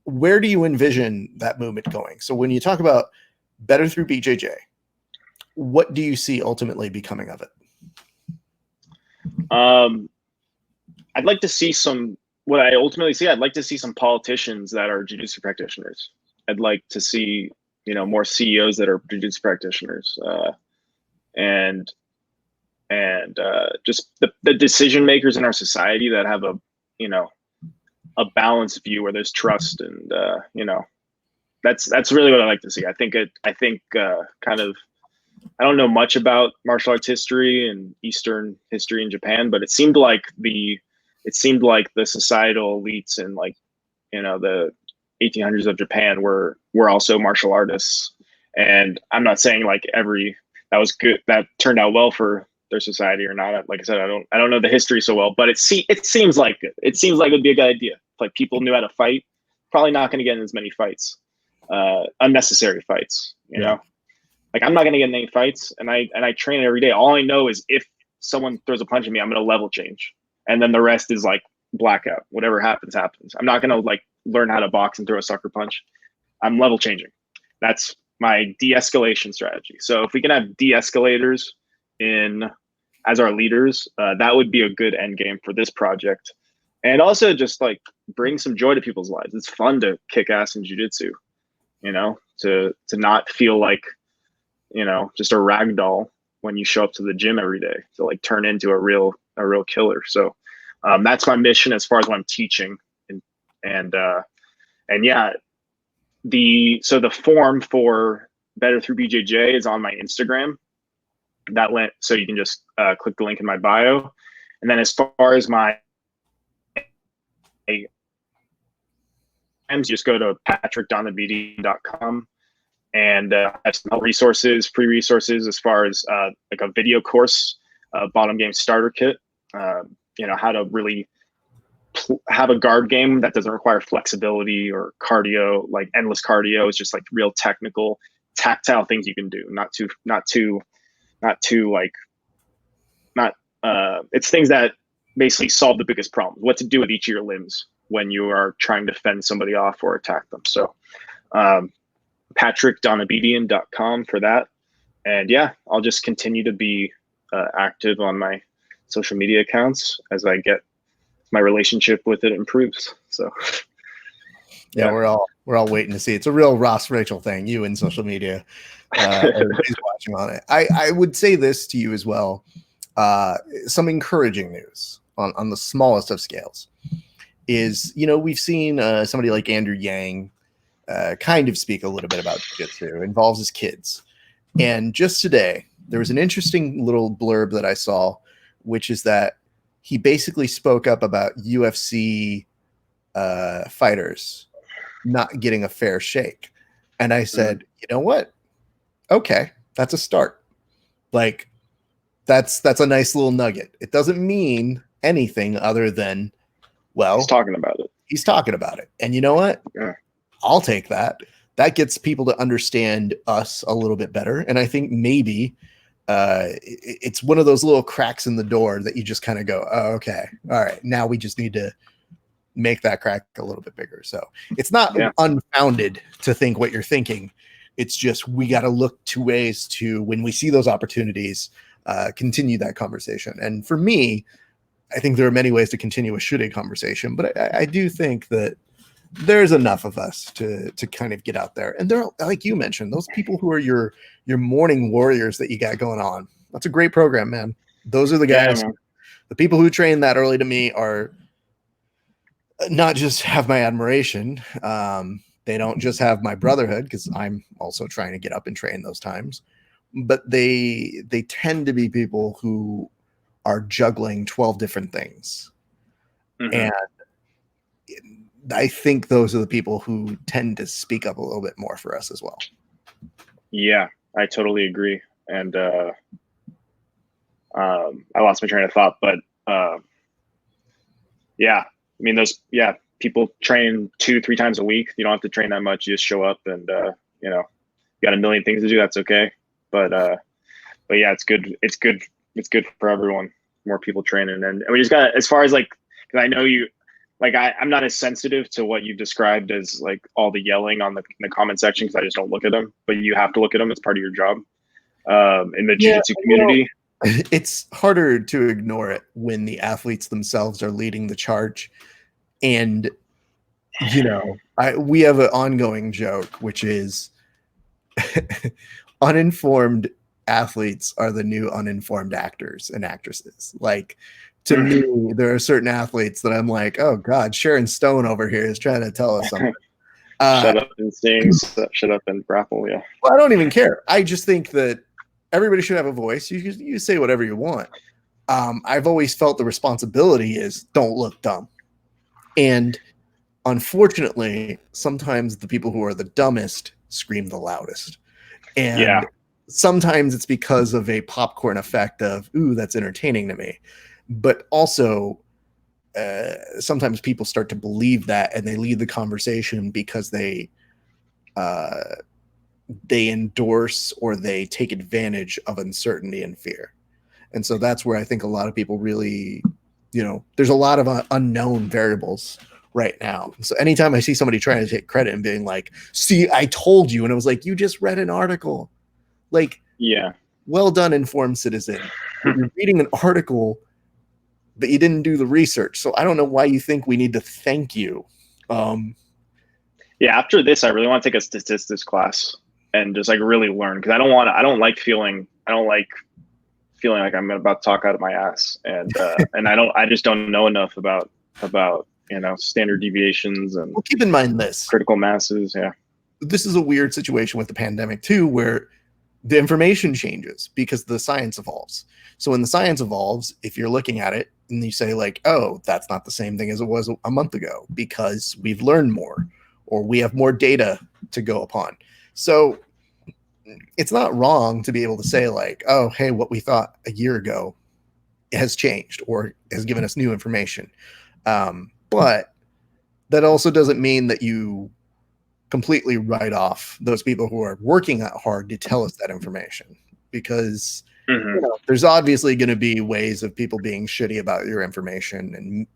where do you envision that movement going? So when you talk about Better Through BJJ, what do you see ultimately becoming of it? I'd like to see what I ultimately see, I'd like to see some politicians that are jiu-jitsu practitioners. I'd like to see, more CEOs that are jiu-jitsu practitioners, and just the decision makers in our society that have a balanced view where there's trust, and that's really what I like to see. I think kind of, I don't know much about martial arts history and Eastern history in Japan, but it seemed like the societal elites and the 1800s of Japan were also martial artists. And I'm not saying that was good, that turned out well for their society or not. Like I said, I don't know the history so well, but it seems like it'd be a good idea. If people knew how to fight, probably not going to get in as many fights, unnecessary fights, you know? Like, I'm not going to get in any fights, and I train every day. All I know is if someone throws a punch at me, I'm going to level change. And then the rest is blackout. Whatever happens, happens. I'm not going to learn how to box and throw a sucker punch. I'm level changing. That's my de-escalation strategy. So if we can have de-escalators as our leaders, that would be a good end game for this project. And also just bring some joy to people's lives. It's fun to kick ass in jiu-jitsu, to not feel like, just a rag doll when you show up to the gym every day, to turn into a real killer. So that's my mission as far as what I'm teaching. And yeah, the form for Better Through BJJ is on my Instagram. So you can just click the link in my bio. And then as far as my just go to patrickdonabedian.com. And I have some resources, free resources, as far as a video course, bottom game starter kit, how to really have a guard game that doesn't require flexibility or cardio, like endless cardio. It's just real technical, tactile things you can do. It's things that basically solve the biggest problem, what to do with each of your limbs when you are trying to fend somebody off or attack them. So, patrickdonabedian.com for that. And yeah, I'll just continue to be active on my social media accounts as I get my relationship with it improves. So yeah, we're all waiting to see. It's a real Ross Rachel thing, you and social media. Everybody's watching on it. I would say this to you as well. Some encouraging news on the smallest of scales is, we've seen somebody like Andrew Yang kind of speak a little bit about jiu-jitsu, involves his kids. And just today, there was an interesting little blurb that I saw, which is that he basically spoke up about UFC fighters not getting a fair shake. And I said, you know what? Okay, that's a start. That's a nice little nugget. It doesn't mean anything other than, well, he's talking about it. And you know what? Yeah. I'll take that. That gets people to understand us a little bit better. And I think maybe it's one of those little cracks in the door that you just kind of go, oh, okay, all right, now we just need to make that crack a little bit bigger. So it's not unfounded to think what you're thinking. It's just, we got to look to ways to, when we see those opportunities, continue that conversation. And for me, I think there are many ways to continue a shooting conversation, but I do think that there's enough of us to kind of get out there. And they're, like you mentioned, those people who are your morning warriors that you got going on. That's a great program, man. Those are the guys. Yeah, the people who train that early to me are not just have my admiration, They don't just have my brotherhood, because I'm also trying to get up and train those times, but they tend to be people who are juggling 12 different things. And I think those are the people who tend to speak up a little bit more for us as well. Yeah, I totally agree. And I lost my train of thought, but yeah, I mean, people train 2-3 times a week. You don't have to train that much. You just show up and, you know, you got a million things to do. That's okay. But yeah, it's good. It's good. It's good for everyone. More people training. And we just got, as far as like, cause I know you, like, I'm not as sensitive to what you've described as like all the yelling in the comment section, cause I just don't look at them, but you have to look at them. It's part of your job. In the jiu-jitsu community. It's harder to ignore it when the athletes themselves are leading the charge. And, you know, we have an ongoing joke, which is uninformed athletes are the new uninformed actors and actresses. Like, to me, there are certain athletes that I'm like, oh God, Sharon Stone over here is trying to tell us something. Shut up and sing, shut up and grapple. Yeah. Well, I don't even care. I just think that everybody should have a voice. You say whatever you want. I've always felt the responsibility is don't look dumb. And unfortunately, sometimes the people who are the dumbest scream the loudest. And sometimes it's because of a popcorn effect of, ooh, that's entertaining to me. But also, sometimes people start to believe that, and they lead the conversation because they endorse or they take advantage of uncertainty and fear. And so that's where I think a lot of people really, you know, there's a lot of unknown variables right now. So anytime I see somebody trying to take credit and being like, see, I told you, and it was like, you just read an article. Like, yeah, well done, informed citizen. You're reading an article, but you didn't do the research. So I don't know why you think we need to thank you. Yeah, after this, I really want to take a statistics class and just like really learn, because I don't like feeling like I'm about to talk out of my ass, and and I just don't know enough about you know, standard deviations and, well, keep in mind this critical masses. Yeah, this is a weird situation with the pandemic too, where the information changes because the science evolves. So when the science evolves, if you're looking at it and you say like, oh, that's not the same thing as it was a month ago because we've learned more or we have more data to go upon. So it's not wrong to be able to say like, oh, hey, what we thought a year ago has changed or has given us new information. But that also doesn't mean that you completely write off those people who are working that hard to tell us that information, because you know, there's obviously going to be ways of people being shitty about your information and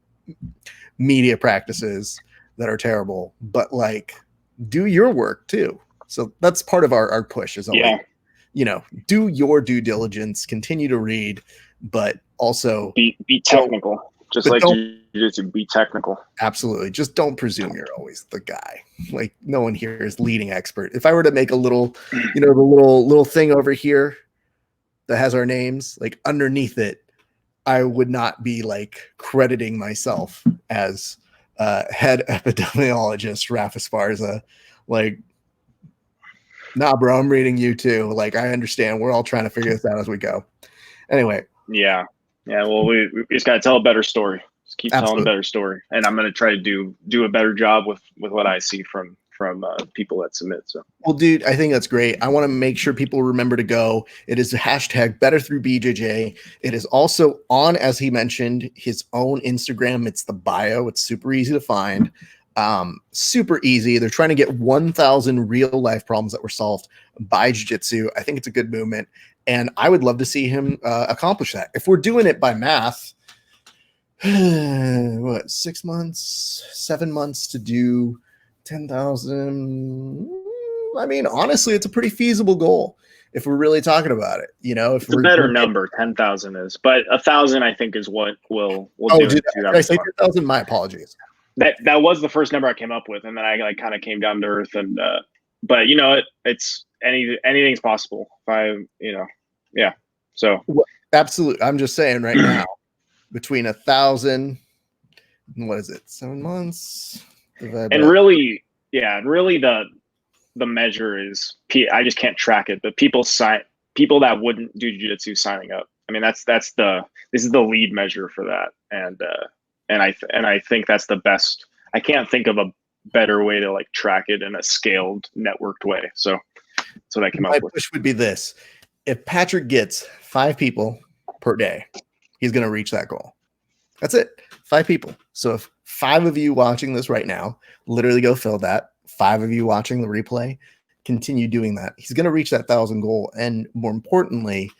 media practices that are terrible, but like, do your work too. So that's part of our push is always, you know, do your due diligence, continue to read, but also be technical. Just like jiu-jitsu, be technical. Absolutely. Just don't presume you're always the guy. Like, no one here is leading expert. If I were to make a little, you know, the little thing over here that has our names, like underneath it, I would not be like crediting myself as head epidemiologist Rafa Esparza. Like, nah, bro, I'm reading you too. Like, I understand. We're all trying to figure this out as we go. Anyway. Yeah. Well, we just got to tell a better story. Just keep telling a better story. And I'm going to try to do a better job with what I see from people that submit. So, well, dude, I think that's great. I want to make sure people remember to go. It is the hashtag Better Through BJJ. It is also on, as he mentioned, his own Instagram. It's the bio. It's super easy to find. Super easy. They're trying to get 1,000 real life problems that were solved by Jiu-Jitsu. I think it's a good movement. And I would love to see him accomplish that. If we're doing it by math, what, 6 months, 7 months to do 10,000? I mean, honestly, it's a pretty feasible goal if we're really talking about it. You know, if it's a better number, 10,000 is, but 1,000 I think is what we'll do. Did I say 10,000? My apologies. That was the first number I came up with, and then I like kind of came down to earth. And but you know, it's anything's possible. If I, you know. Yeah. So absolutely. I'm just saying right now, between 1,000, what is it? 7 months. And really, Yeah, and really the measure is I just can't track it, but people that wouldn't do jiu-jitsu signing up. I mean, this is the lead measure for that, and I think that's the best. I can't think of a better way to like track it in a scaled, networked way. So that's what I came up with. My push would be this: if Patrick gets 5 people per day, he's going to reach that goal. That's it. 5 people. So if 5 of you watching this right now, literally go fill that. 5 of you watching the replay, continue doing that. He's going to reach that 1,000 goal. And more importantly,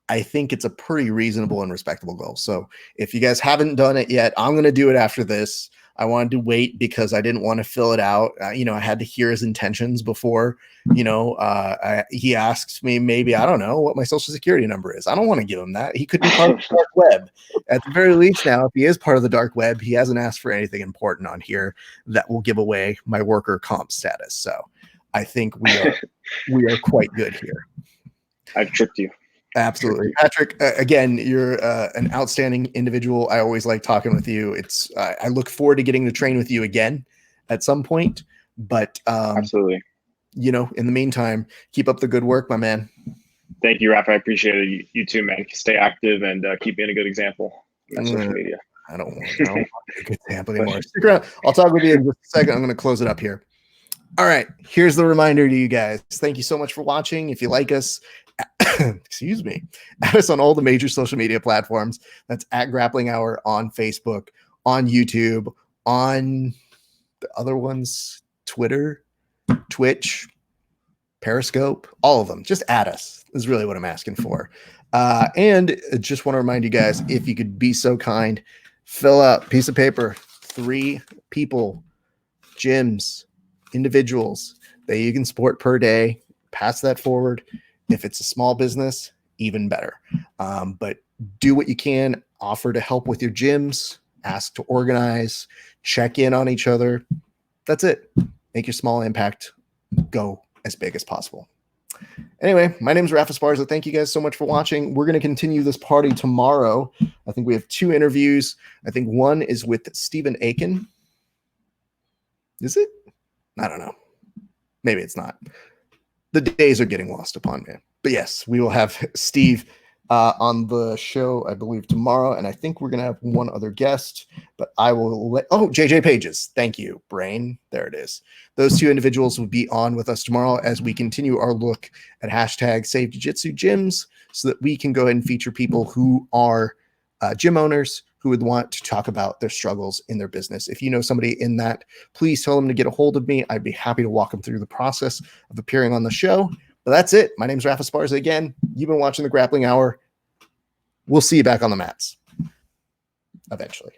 I think it's a pretty reasonable and respectable goal. So if you guys haven't done it yet, I'm going to do it after this. I wanted to wait because I didn't want to fill it out. I had to hear his intentions before, he asks me, maybe, I don't know what my social security number is. I don't want to give him that. He could be part of the dark web. At the very least now, if he is part of the dark web, he hasn't asked for anything important on here that will give away my worker comp status. So I think we are quite good here. I've tricked you. Absolutely. Patrick, again, you're an outstanding individual. I always like talking with you. I look forward to getting to train with you again at some point, but absolutely. In the meantime, keep up the good work, my man. Thank you, Raph. I appreciate it. You too, man. Stay active and keep being a good example on social media. I don't want to be a good example anymore. Stick around. I'll talk with you in just a second. I'm going to close it up here. All right. Here's the reminder to you guys. Thank you so much for watching. If you like us, excuse me, add us on all the major social media platforms. That's at Grappling Hour on Facebook, on YouTube, on the other ones, Twitter, Twitch, Periscope, all of them. Just add us is really what I'm asking for. And just want to remind you guys, if you could be so kind, fill out piece of paper, 3 people, gyms, individuals that you can support per day. Pass that forward. If it's a small business, even better. But do what you can. Offer to help with your gyms. Ask to organize. Check in on each other. That's it. Make your small impact go as big as possible. Anyway, my name is Rafa Esparza. Thank you guys so much for watching. We're going to continue this party tomorrow. I think we have 2 interviews. I think one is with Stephen Aiken. Is it? I don't know. Maybe it's not. The days are getting lost upon me. But yes, we will have Steve on the show, I believe, tomorrow. And I think we're going to have one other guest. But I will JJ Pages. Thank you, brain. There it is. Those 2 individuals will be on with us tomorrow as we continue our look at hashtag Save Jiu-Jitsu Gyms so that we can go ahead and feature people who are gym owners who would want to talk about their struggles in their business. If you know somebody in that, please tell them to get a hold of me. I'd be happy to walk them through the process of appearing on the show. But that's it. My name is Rafa Esparza again. You've been watching the Grappling Hour. We'll see you back on the mats eventually.